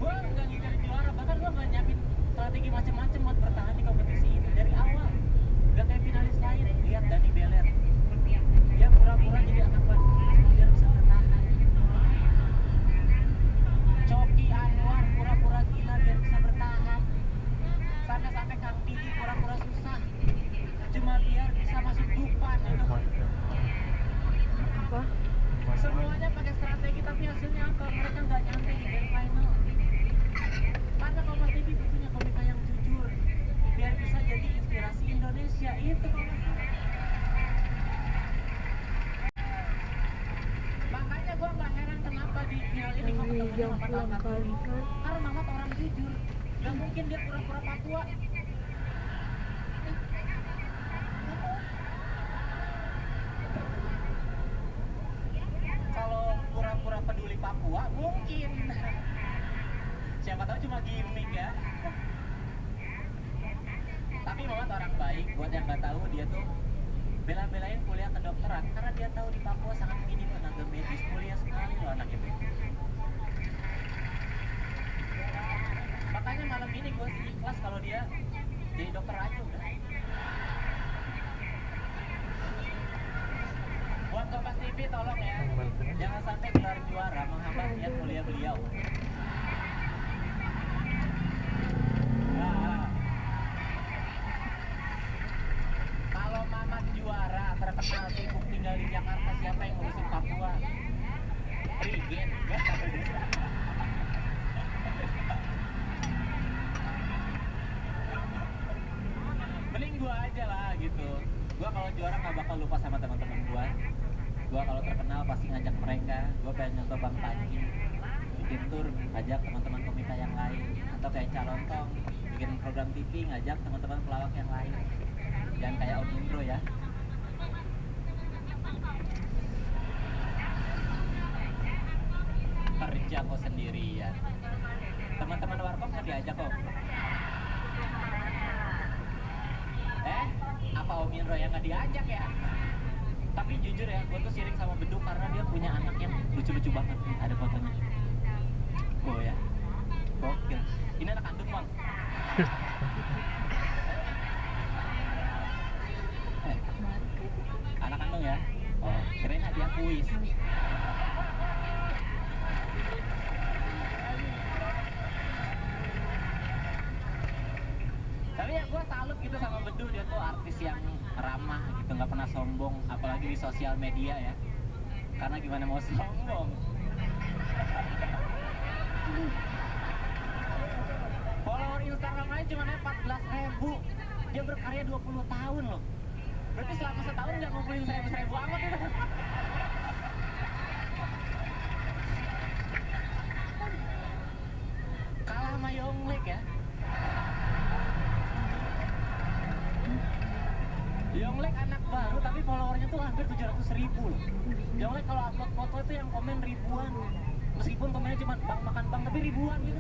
Gue nggak ngincar juara, bahkan gue nggak nyiapin strategi macam-macam buat bertahan di kompetisi ini dari awal. Gak kayak finalis lain. Lihat Dani Beler, dia pura-pura jadi anak bandel biar bisa bertahan. Coki Anwar pura-pura gila biar bisa bertahan. Sampai Kang Didi pura-pura susah cuma biar bisa masuk Dupan gitu. Apa? Semuanya pakai strategi tapi hasilnya apa? Mereka nggak nyampe di grand final. Karena Kompas TV butuhnya komika yang jujur biar bisa jadi inspirasi Indonesia. Itu Kompas TV. Makanya gue nggak heran kenapa di final ini gue ketemu Mamat Al-Faturi. Karena Mamat orang jujur. Gak mungkin dia pura-pura Papua. Kalau pura-pura peduli Papua mungkin. Siapa tahu cuma gimmick ya. Tapi Mamat orang baik. Buat yang nggak tahu, dia tuh bela-belain kuliah kedokteran karena dia tahu di Papua sangat minim tenaga medis. Mulia sekali loh anak itu. Makanya malam ini gue sih ikhlas kalau dia jadi dokter aja udah. Buat Kompas TV tolong ya, jangan sampai gelar juara menghambat niat mulia beliau. Nah, kalau Mamat juara terkenal sibuk tinggal di Jakarta, siapa yang ngurusin Papua? Rigen. Mending gua aja lah gitu. Gua kalau juara gak bakal lupa sama teman-teman gua. Gua kalau terkenal pasti ngajak mereka. Gua pengen nyoba Bang Panji, bikin tour, ngajak teman-teman komika yang lain. Atau kayak Calon Tong, bikin program TV, ngajak teman-teman pelawak yang lain. Jangan kayak Om Indro ya. Kerja kok sendirian. Teman-teman Warkop nggak diajak kok. Apa Om Indro yang nggak diajak ya? Tapi jujur ya, gue tuh sirik sama Beduk karena dia punya anak yang lucu-lucu banget nih, ada fotonya. Oh ya, gokil. Ini anak kandung Bang. Anak kandung ya? Oh, kirain hadiah kuis. Tapi ya gue salut gitu sama Bedu, dia tuh artis yang ramah gitu, nggak pernah sombong, apalagi di sosial media ya. Karena gimana mau sombong? Follower Instagram aja cuma 14.000. Dia berkarya 20 tahun loh. Berarti selama setahun nggak ngumpulin 1.000 amat itu. Kalah sama Yonglek ya. Yonglek anak baru tapi followernya tuh hampir 700.000 loh. Yonglek kalau upload foto itu yang komen ribuan. Meskipun komennya cuma bang makan bang tapi ribuan gitu.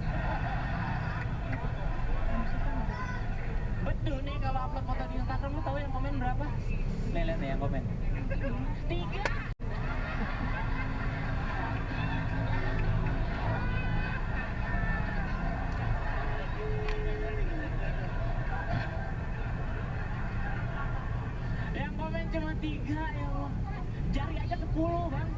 Betul nih kalau upload foto di Instagram lu tahu yang komen berapa? Lihat nih yang komen. 3. Yang komen cuma 3 ya Allah. Jari aja 10 bang.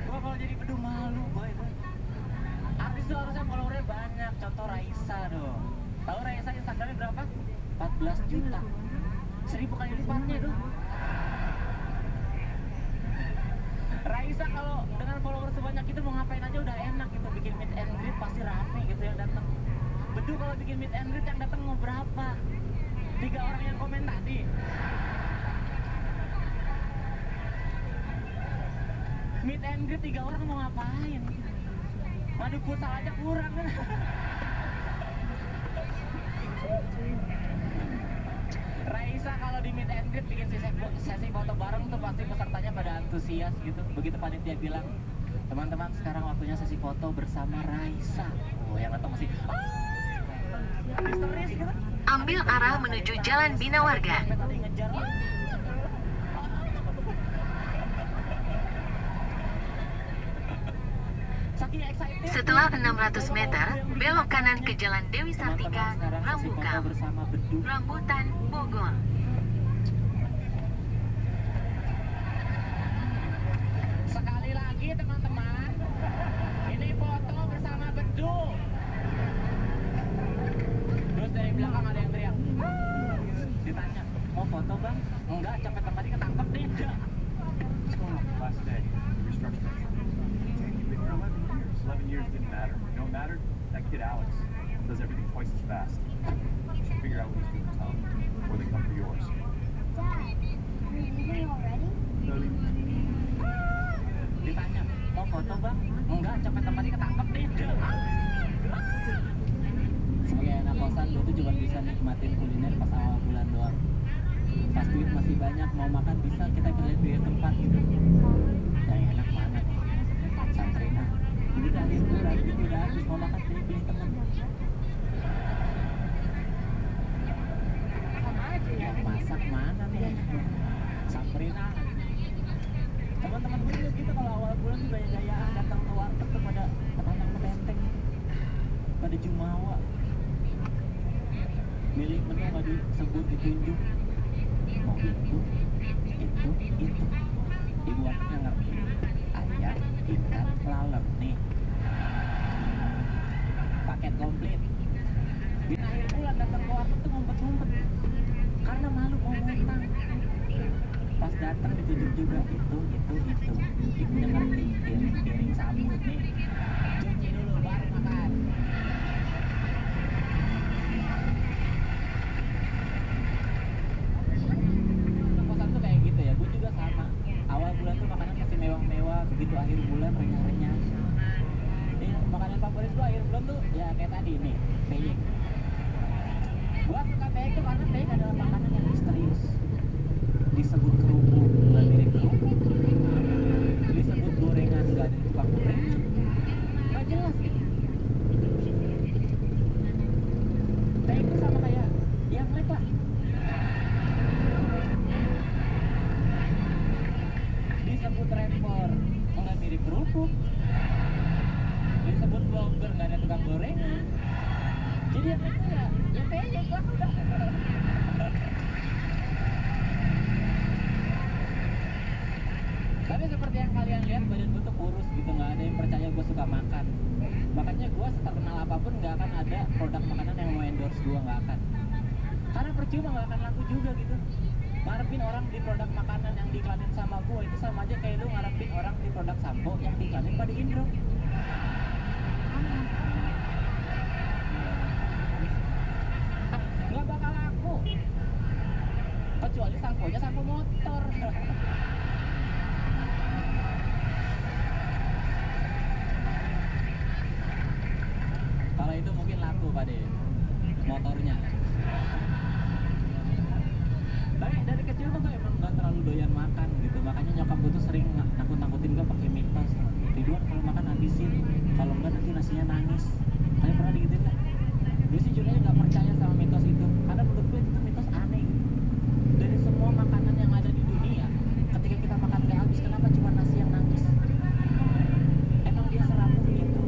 Gua kalau jadi Bedu malu boy. Artis tuh harusnya followernya banyak. Contoh Raisa dong. Tahu Raisa Instagramnya berapa? 14 juta. 1000 kali lipatnya tuh. Raisa kalau dengan follower sebanyak itu mau ngapain aja udah enak gitu. Bikin meet and greet pasti rame gitu yang datang. Bedu kalau bikin meet and greet yang datang mau berapa? 3 orang yang komen tadi. Meet and greet 3 orang mau ngapain? Madu futsal aja kurang kan? Raisa kalau di meet and greet bikin sesi foto bareng tuh pasti pesertanya pada antusias gitu. Begitu panitia bilang, teman-teman sekarang waktunya sesi foto bersama Raisa. Oh yang datang masih histeris gitu. Ambil arah menuju Jalan Bina Warga. Tadi ngejar. Saking excited. Setelah 600 meter, belok kanan ke Jalan Dewi Sartika, Teman-teman sekarang sesi foto Rambukam, bersama Beduk. Rambutan, Bogor. Sekali lagi teman-teman, ini foto bersama Beduk. Terus dari belakang ada yang teriak. Ditanya, mau foto bang? Enggak, cepet tadi ketangkep nih. What's going on with the last day? The restructuring. Dang, you've been here 11 years. 11 years didn't matter. You know what mattered? That kid Alex does everything twice as fast. You should figure out what he's doing, Tom, before they come for yours. Dad, are we leaving already? Ditanya, mau foto bang? Enggak, cepet tadi ketangkep nih. Sebagai anak kosan, gue tuh cuma bisa nikmatin kuliner pas awal bulan doang. Pas duit masih banyak, mau makan bisa, kita pilih tempat gitu. Yang enak mana nih? Santrina. Jadi udah akhir bulan, duit udah habis, mau makan pilih temen. Yang masak mana nih? Santrina. Teman-teman gue juga gitu kalau awal bulan tuh gaya-gayaan datang ke warteg tuh pada datang ke Menteng, pada Jumawa. Milih menu nggak disebut, ditunjuk. Mau itu. Ibu wartegnya ngerti. Ayam, ikan, lalap nih. Paket komplit. Di akhir bulan datang ke warteg tuh ngumpet-ngumpet. Karena malu mau ngutang. Pas datang ditunjuk juga itu. Ibunya ngerti, piring sambut nih. Cuci dulu baru makan. Kosan tuh kayak gitu ya, gue juga sama. Awal bulan tuh makanan masih mewah-mewah, begitu akhir bulan renyah-renyah. Makanan favorit gue akhir bulan tuh ya kayak tadi nih, peyek. Gue suka peyek tuh karena peyek adalah makanan yang misterius. Disebut kerupuk, nggak mirip kerupuk. Disebut gorengan, nggak ada di tukang goreng. Nggak jelas gitu. Peyek tuh sama kayak yanggrek lah. Disebut rempor, nggak mirip kerupuk. Disebut blogger, nggak ada tukang gorengan. Jadi yang itu ya peyek lah udah. Tapi seperti yang kalian lihat, badan gue tuh kurus gitu, nggak ada yang percaya gue suka makan. Makanya gue seterkenal apapun nggak akan ada produk makanan yang mau endorse gue, nggak akan. Karena percuma, nggak akan laku juga gitu. Ngarepin orang di produk makanan yang diiklanin sama gue itu sama aja kayak lu ngarepin orang di produk sampo yang diiklanin pada Indro. Nggak bakal laku. Kecuali samponya sampo motor. Kalau itu mungkin laku pada motornya. Tapi dari kecil tuh gue emang gak terlalu doyan makan gitu. Makanya nyokap gue tuh sering nakut-nakutin gue pakai mitos. Ridwan kalau makan habisin, kalau enggak nanti nasinya nangis. Kalian pernah digituin nggak? Gue sih jujurnya gak percaya sama mitos itu. Karena menurut gue itu mitos aneh. Dari semua makanan yang ada di dunia, ketika kita makan gak habis, kenapa cuma nasi yang nangis? Emang dia serapuh itu?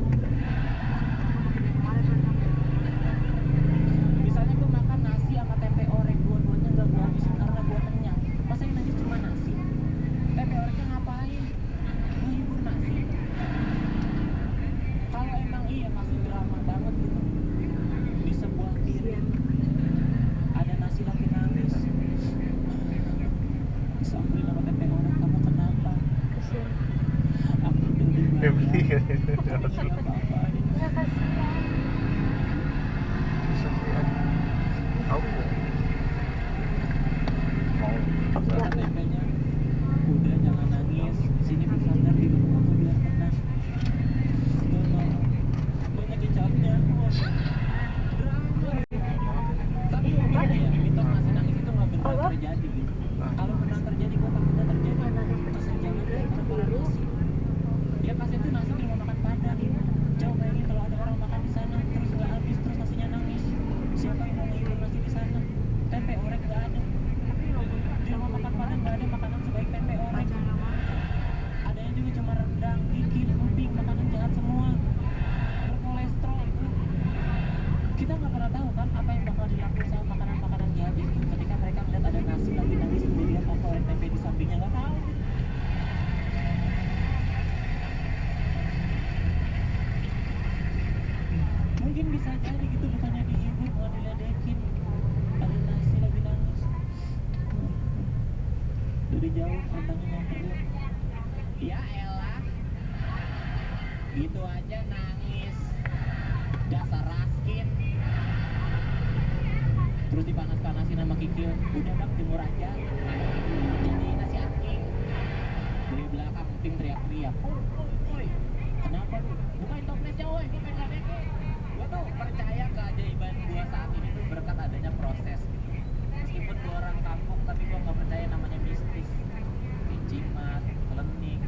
Misalnya gue makan nasi sama tempe orek, dua-duanya gak gue habisin karena gue kenyang. Masa yang nangis cuma nasi? Tempe oreknya ngapain? Menghibur nasi? Kalau emang iya masih drama banget gitu. Di sebuah piring ada nasi lagi nangis. Sambil sama tempe orek, kamu kenapa? Aku udah dimana? Siapa-apa ini? Kata tempenya, udah jangan nangis, sini bersandar di rumah. bisa jadi gitu, bukannya dihibur malah diledekin. Ada nasi lagi nangis. Dari jauh katanya nyamperin. Ya elah, gitu aja nangis. Dasar raskin. Terus dipanas-panasin sama Kikil. Udah bang, jemur aja. Jadi nasi aking. Dari belakang tim teriak-teriak. Oi, kenapa lu? Bukain toplesnya woi, gue pengen ledekin. Gue tuh percaya keajaiban gua saat ini tuh berkat adanya proses gitu. Meskipun gua orang kampung, tapi gua nggak percaya namanya mistis. Jimat, klenik,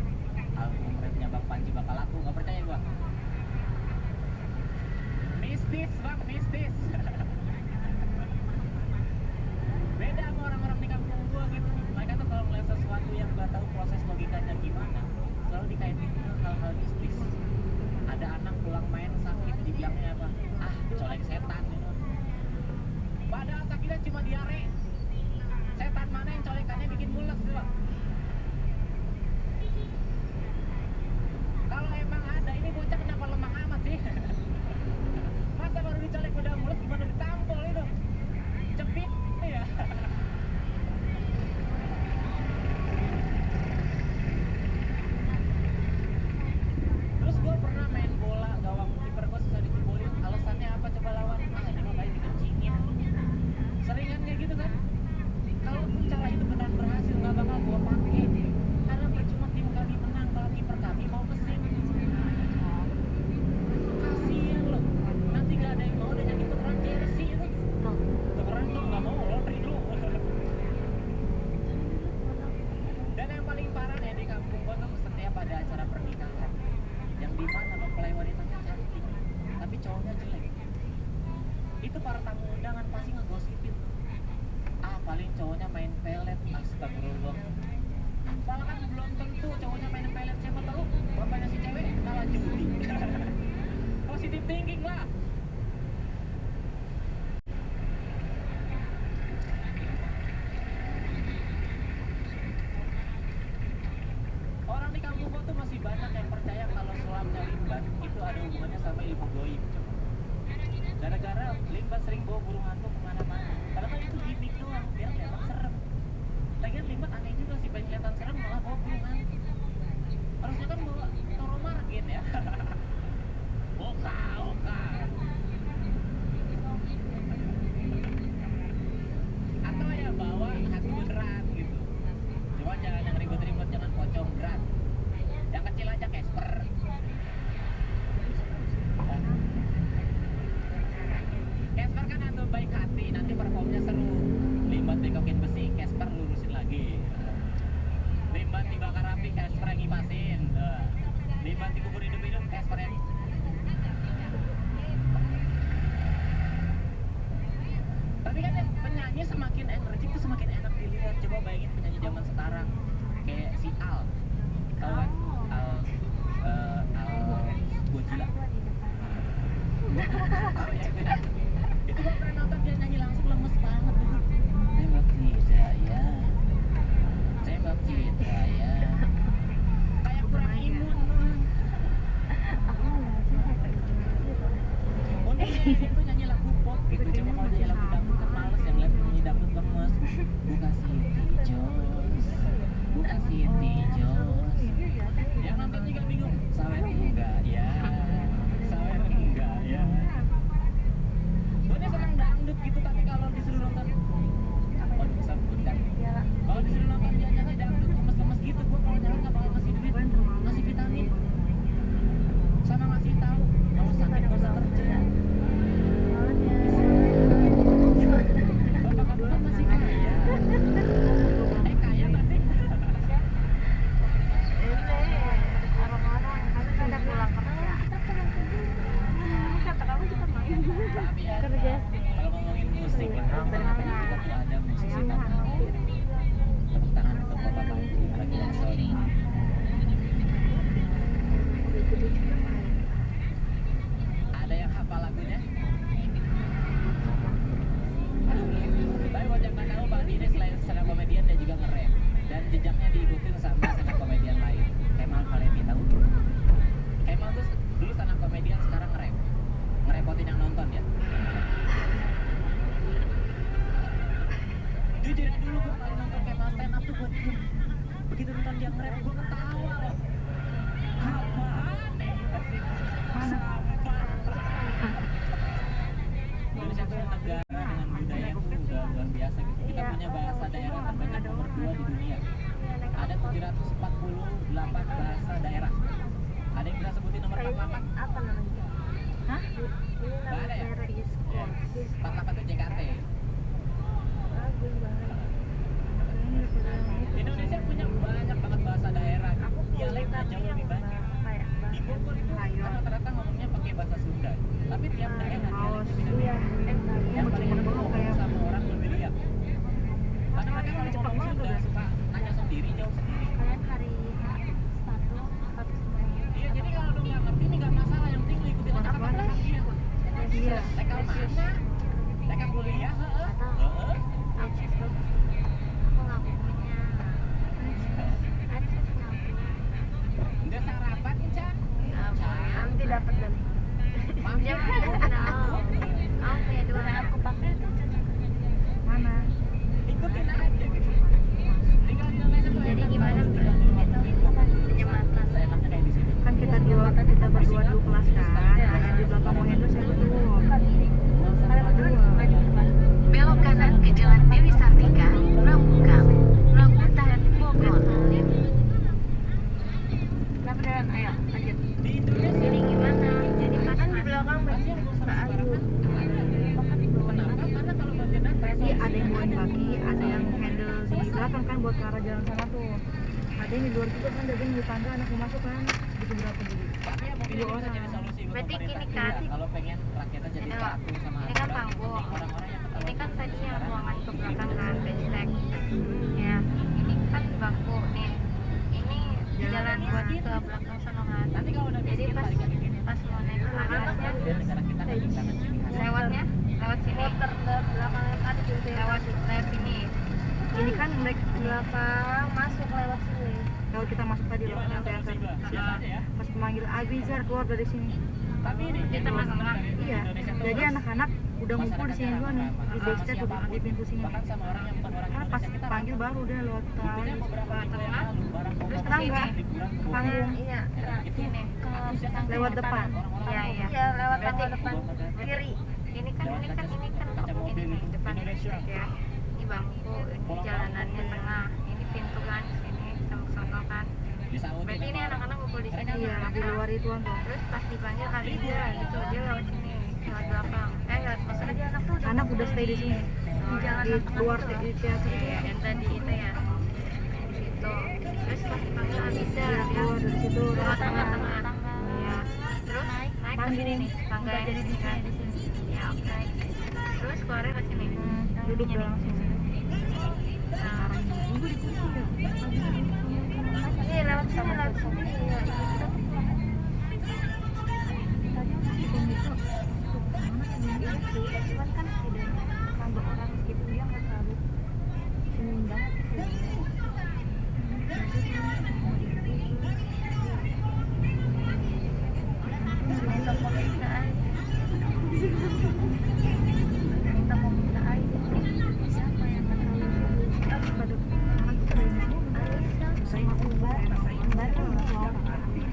almarhumnya Bang Panji bakal laku, nggak percaya gua. Mistis bang, mistis. Beda sama orang-orang di kampung gua gitu. Mereka tuh kalau ngeliat sesuatu yang nggak tahu proses logikanya gimana, selalu dikaitin dengan hal-hal mistis. Ada anak pulang main sakit, dibilangnya apa? Ah, colek setan gitu. Padahal sakitnya cuma diare. Setan mana yang colekannya bikin mules tuh bang? Kalau emang ada, ini bocah kenapa lemah amat sih? Masa baru dicolek udah mules, gimana ditampol itu? Cepit ya. Terus gue pernah main bola, gawang kiper gue susah dijebolin. Alasannya apa coba lawan? Ah, ini mah baik dikencingin. Seringan kayak gitu kan? Kalaupun cara itu benar berhasil, nggak bakal gue pakai. Karena percuma tim kami menang kalau kiper kami mau mesin. Kasian loh, nanti gak ada yang mau dan nyakitin orang jersey itu. Tukeran dong, nggak mau lotri dulu. Dan yang paling parah nih di kampung gua tuh setiap ada acara pernikahan, yang dimana mempelai wanitanya cantik, tapi cowoknya jelek. Itu para tamu undangan pasti ngegosipin. Ah, paling cowoknya main pelet, astagfirullah. Malah kan belum tentu cowoknya main pelet, siapa tahu bapaknya si cewek kalah judi. Positive thinking lah. Orang di kampung gua tuh masih banyak yang percaya kalau sulapnya Limbat itu ada hubungannya sama ilmu goib. Gara-gara Limbat sering bawa burung hantu kemana-mana. Padahal itu gimmick doang, biar kelihatan serem. Lagian Limbat aneh juga sih, pengen kelihatan serem malah bawa burung hantu. Harusnya kan bawa Toro Margin ya. Oka, oka. Atau ya bawa hantu beneran gitu. Cuma jangan yang ribet-ribet, jangan pocong berat. Yang kecil aja Casper. Casper kan hantu baik hati, nanti performnya seru. Limbat bekokin besi, Casper lurusin lagi. Limbat dibakar api, apa namanya? Hah? Ini Nggak ada ya? namanya East Ya. Coast. 48 itu JKT. Bagus banget. Indonesia punya banyak banget bahasa daerah. Dialeknya jauh lebih banyak. Kayak Di Bogor itu kan rata-rata ngomongnya pakai bahasa Sunda. Tapi tiap daerah dialeknya beda-beda. Yang paling enak ngomong sama orang lebih lihat. Kadang-kadang kalau ngomong Sunda suka nanya sendiri, jawab sendiri. kalian hari sepatu semuanya. Iya, jadi kalau lu nggak ngerti ini nggak masalah. Yang penting lu ikutin aja kata-kata dia. Iya. TK mana? TK kuliah? Heeh. Akses tuh. Aku nggak punya. Akses nggak punya. Udah sarapan, Chan? Nanti dapat dan. Mampir. Kamu punya dua. Aku pakai tuh. Mana? Ikutin aja gitu. Tinggal di Indonesia tuh Jadi enak gimana banget. Mbak? Itu apa? Penyematan. Seenaknya kayak di sini. Kan kita berdua dulu kelas kan, yang di belakang mau Hendro saya berdua. Belok kanan ke Jalan Dewi Sartika, Rambutan, Bogor. Kenapa dan? Ayo lanjut. Di Indonesia Jadi gimana? Jadi pas Kan di belakang pasti yang Mbak Ayu. Kenapa? Karena kalau bagian atas Jadi ada yang bawain kaki, ada yang handle di belakang kan buat ke arah jalan sana tuh. Ada yang di luar juga kan, ada yang di tangga anak mau masuk kan, gitu berapa jadi. tapi ya mungkin Dua ini bisa orang. jadi solusi buat Berarti pemerintah gini juga. kan, Kalau pengen rakyatnya jadi ini satu sama ini kan aturan, panggung. orang-orang yang ketahuan Ini kan korupsi tadi yang sekarang, ruangan ke belakang kan, bestek. Ya, ini kan bangku nih. Ini jalan buat ke belakang sana kan. nanti kalau udah Jadi miskin pas balik lagi sini. pas mau naik ke atasnya, Dan negara kita kan jangan ciri khas. lewatnya lewat sini. Belakang ada pintu lewat sini. Ini kan mereka Belakang masuk lewat sini. kalau kita masuk tadi loh, Gimana yang solusi, teater. Mbak? Biasa aja ya. Pas memanggil Abizar keluar dari sini. Tapi ini Di tengah-tengah. Iya, jadi anak-anak udah ngumpul di sini dua nih, di backstage tuh di pintu sini. bahkan sama orang yang bukan orang Karena pas Indonesia kita panggil baru udah lewat tengah buktinya lagi. beberapa minggu yang lalu barang Terus bawaan tangga, liburan ke Bogor. panggung, Iya, Itu sini. antusias lewat depan. Iya, iya. Iya, lewat tangga depan kiri. Ini kan kaca mobil ini itu depan Indonesia. ya. Ini bangku, ini jalanannya tengah. Ini pintu kan sini sama sono kan. Disautin Berarti ini sama orang. anak-anak ngumpul di sini. Iya, di luar ituan tuh. Terus pas dipanggil Abizar gitu, dia lewat sini, lewat belakang. Lewat maksudnya dia anak tuh Anak udah stay di sini. di jalan Di luar di teater itu. Iya, yang tadi itu ya. Di situ. Terus pas dipanggil Abizar, Iya, dia keluar dari situ lewat lewat tengah. tengah-tengah. Iya. Terus naik ke sini nih, tangga yang di sini kan. Ya, oke. Terus keluarnya ke sini. Duduk udah langsung. Nah, Ibu di kursi ya. iya lewat sini, lewat sini. Iya, cuman kan tidak sampai orang gitu dia nggak terlalu senyum banget sih. Minta komika aja. Minta komika aja. Siapa yang nggak terlalu Pada anak tuh pada ini semua. Anissa Saya mau Umbar baru dua orang.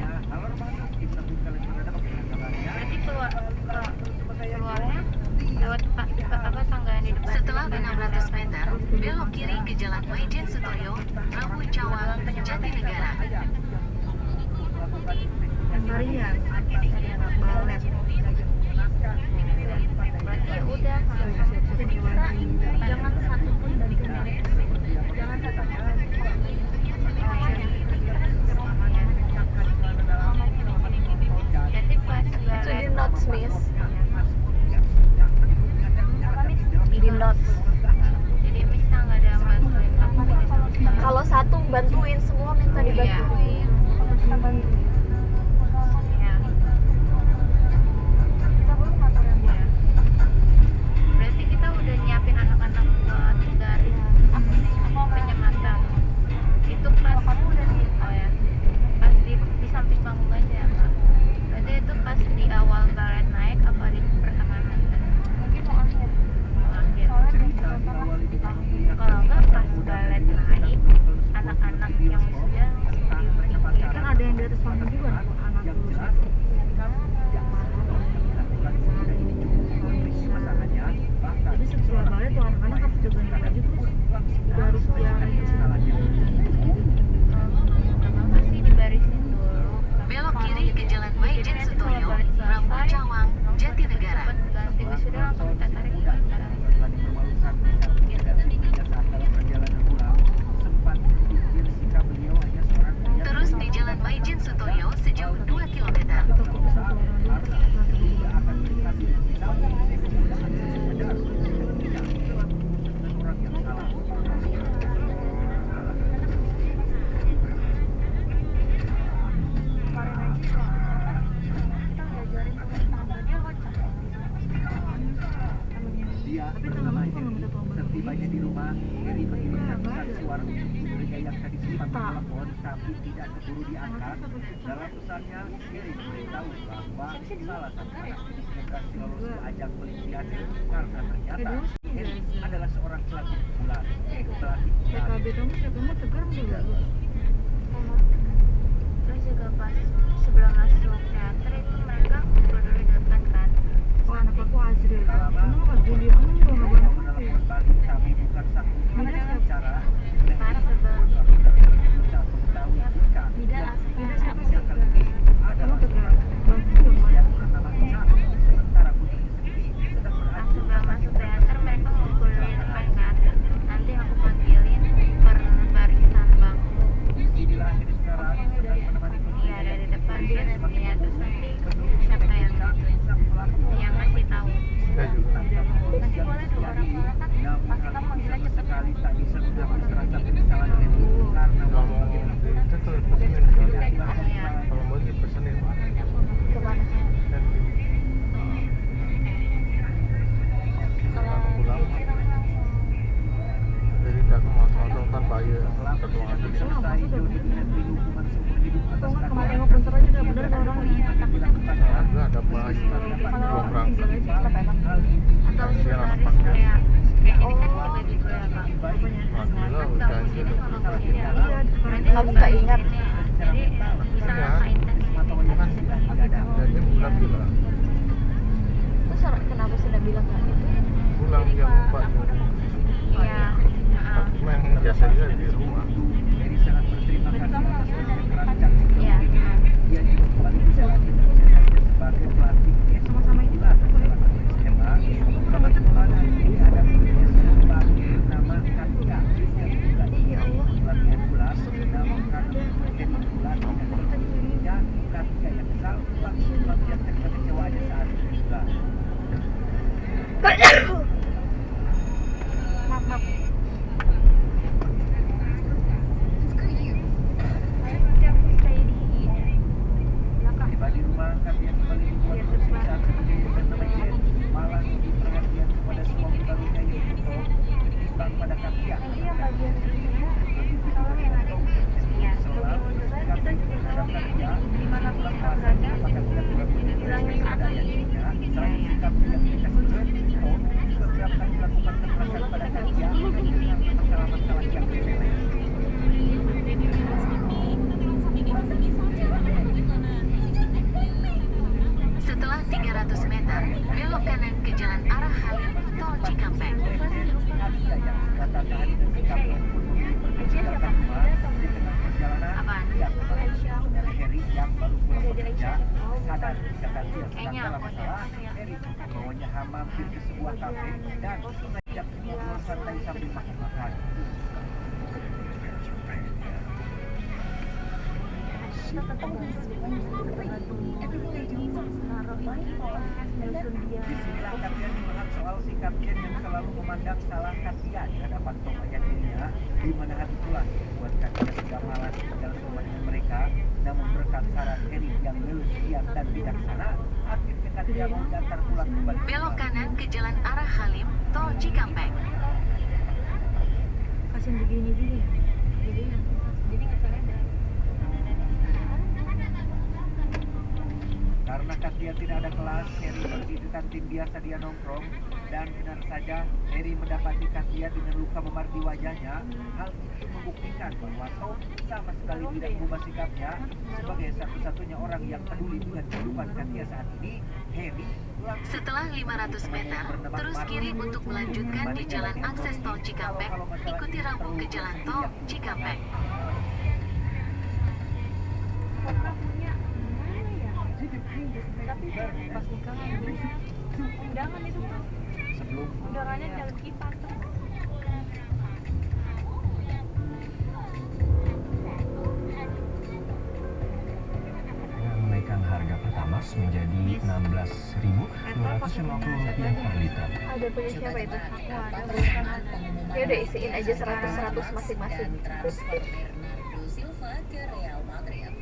Buru diangkat. Dalam pesannya, Gary memberitahu bahwa salah satu anak didiknya berhasil lolos ke ajang Olimpiade karena ternyata Gary adalah seorang pelatih bulan. Pelatih bulan. PKB kamu siapa mau tegar juga lu? Terus juga pas sebelum masuk teater itu mereka kumpul dulu di depan kan. Oh anak aku Azril. Kamu nggak Juli kamu nggak ngabarin aku ya? Kembali kami bukan satu bicara. Pas sebelum Mida siapa sih? Kali ini Kamu adalah tegar. Bantu dong yang kalau bernama Isa. Sementara putrinya sendiri sedang pas berada sebelum masuk teater mereka ngumpul di depan kan. Nanti aku panggilin per barisan bangku. Inilah ini sekarang sedang menemani Iya dari depan dia ya terus nanti siapa yang ngasih tahu. Saya juga. Nanti boleh tuh orang-orang kan pasti kamu manggilnya cepet. sekali tak bisa menghapus rasa penyesalan itu karena Kalau mau di itu tuh pesenin sekalian. Iya. Kalau mau dipesenin. Kemana? Dan Kalau pulang. di kita langsung. Jadi tak masuk ntar bayar ketua aja. selesai Jody diberi hukuman seumur hidup atas Atau nggak kemarin perbuatan mau bentar aja udah bener kalau orang nih. Ada bayar. Belum berangkat. Atau sebaris kayak ini kan juga Pak. Alhamdulillah udah janji tuh. Kamu nggak ingat? Jadi bisa intens. Kan janji bulan bilang. Terus kenapa sudah bilang nggak gitu? Pulang dia lupa. Iya. Tapi main biasa juga di rumah. Jadi sangat berterima kasih atas rancang Iya. ia juga kembali menjalani tugasnya sebagai pelatih Sama-sama ini bulan SMA beberapa sekolah nanti ada punya sebagai nama Katia yang juga dia pelatihan bulan namun karena Kevin bulan dan dirinya Katia yang kesal langsung pelatihan kecewaannya saat itu juga. Maaf. Tiba di rumah, Katia kembali dibuat bersih saat bertemu bernama Jen. Malah lebih perhatian kepada suami barunya yang Yuto ketimbang pada Katia. Nanti yang bagian sininya tolong ya nanti. Iya. Begitu juga kita juga tolong ya. Dimanapun kita berada, bilangin ke atas ini. Selain sikapnya yang dikasih Yuto juga kerap kali melakukan kekerasan pada Katia dengan masalah-masalah yang sepele. Setelah 300 meter, belok kanan ke jalan arah Halim, Tol Cikampek. Katia yang kata tahan dan sikapnya pun memilih meninggalkan rumah di tengah perjalanan. Apaan? Ia kembali dari Heri yang baru pulang bekerja. Sadar jika Katia sedang Kayaknya dalam aku masalah, deh. Heri membawanya mampir ke sebuah kafe dan mengajak ngobrol santai sambil makan-makan. Disinilah Katia dibahas soal sikap Jen yang selalu memandang salah Katia di hadapan Tom ayah dirinya, di mana hal itulah membuat Katia sudah malas tinggal serumah dengan mereka. Namun berkat saran Heri yang lulus diam dan bijaksana, akhirnya Katia mau diantar pulang kembali. Belok kanan ke jalan arah Halim, Tol Cikampek. Kasian begini dia. Jadi kesannya berapa? Karena Katia tidak ada kelas, Heri pergi ke kantin biasa dia nongkrong. Dan benar saja, Heri mendapati Katia dengan luka memar di wajahnya. Hal itu membuktikan bahwa Tom sama sekali tidak mengubah sikapnya. Sebagai satu-satunya orang yang peduli dengan kehidupan Katia saat ini, Heri langsung Setelah 500 meter, terus kiri untuk melanjutkan di jalan akses Tol Cikampek, ikuti rambu ke jalan Tol Cikampek. Pernah punya mana ya? Tapi pas nikahan punya undangan itu tuh. sebelum Undangannya jalan kipas. Dengan menaikkan harga Pertamax menjadi Rp16.250 per liter. Ada punya siapa itu? Wah, ada bukan ada. Ya udah isiin aja 100 masing-masing. Transfer Bernardo Silva ke Real Madrid.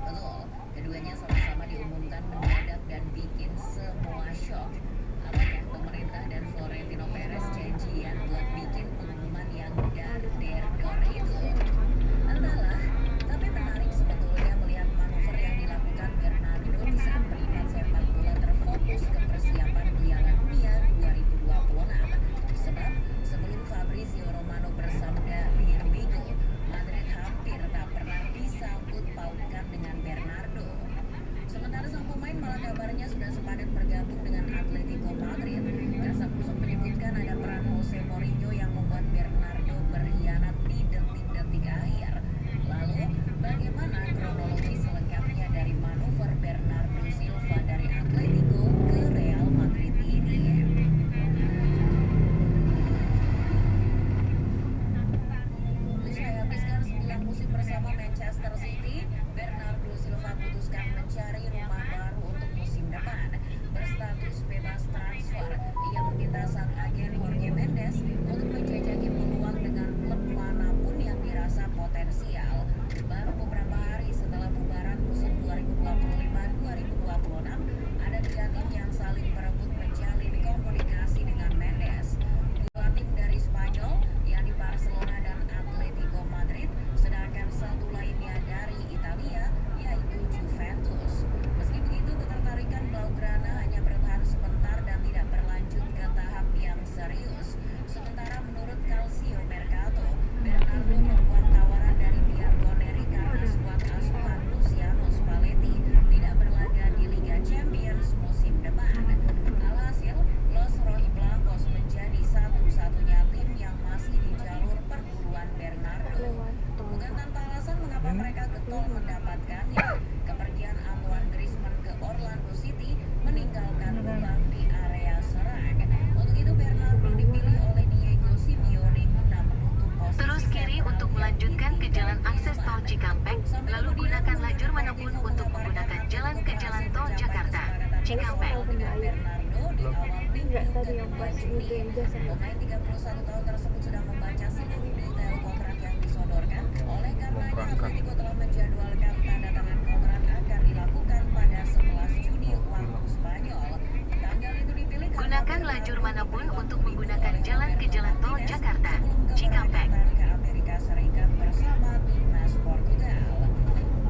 Betul, keduanya sama-sama diumumkan mendadak dan bikin semua shock. Apakah pemerintah dan Florentino Perez janjian buat bikin pengumuman yang dar-der-dor itu? Entahlah, tapi menarik sebetulnya. Cikampek. Bernardo di awal minggu Enggak, tadi yang kedua pas Juni. itu ijazah. Pemain 31 tahun tersebut sudah membaca seluruh detail kontrak yang disodorkan. Oleh karenanya, Atletico telah menjadwalkan tanda tangan kontrak akan dilakukan pada 11 Juni waktu Spanyol. Tanggal itu dipilih karena Gunakan lajur manapun untuk menggunakan jalan ke Jalan Tol Jakarta, Cikampek. ke Amerika Serikat bersama timnas Portugal.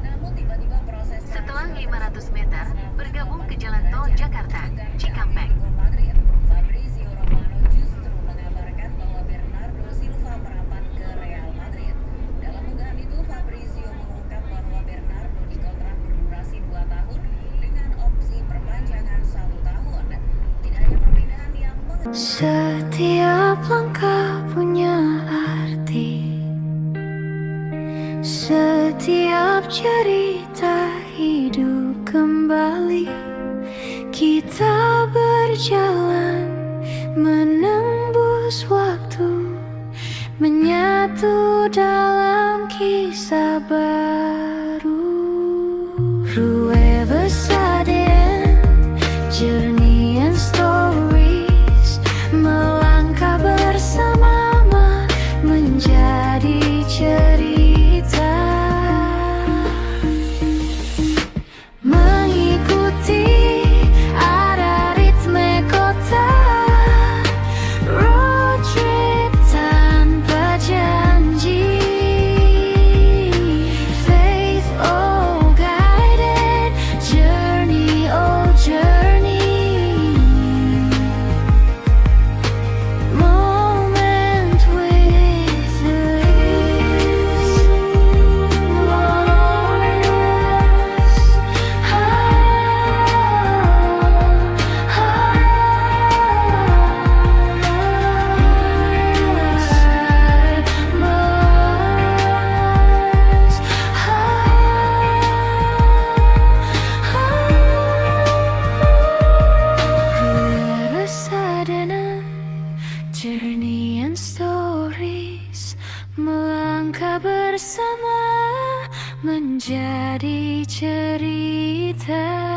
Namun tiba-tiba proses Setelah 500 meter, bergabung ke Jalan Tol Jakarta, Cikampek. Madrid, Fabrizio Romano justru mengabarkan bahwa Bernardo Silva merapat ke Real Madrid. Dalam unggahan itu, Fabrizio mengungkap bahwa Bernardo dikontrak berdurasi 2 tahun dengan opsi perpanjangan 1 tahun. Tidak hanya perpindahan yang Setiap langkah punya arti, setiap cerita hidup kembali. Kita berjalan menembus waktu, menyatu dalam kisah baru. Whoever sudden journey and stories, melangkah bersama menjadi cerita, mengikuti arah ritme kota, road trip tanpa janji, faith oh guided journey, oh journey, moment with the journey and stories, melangkah bersama menjadi cerita.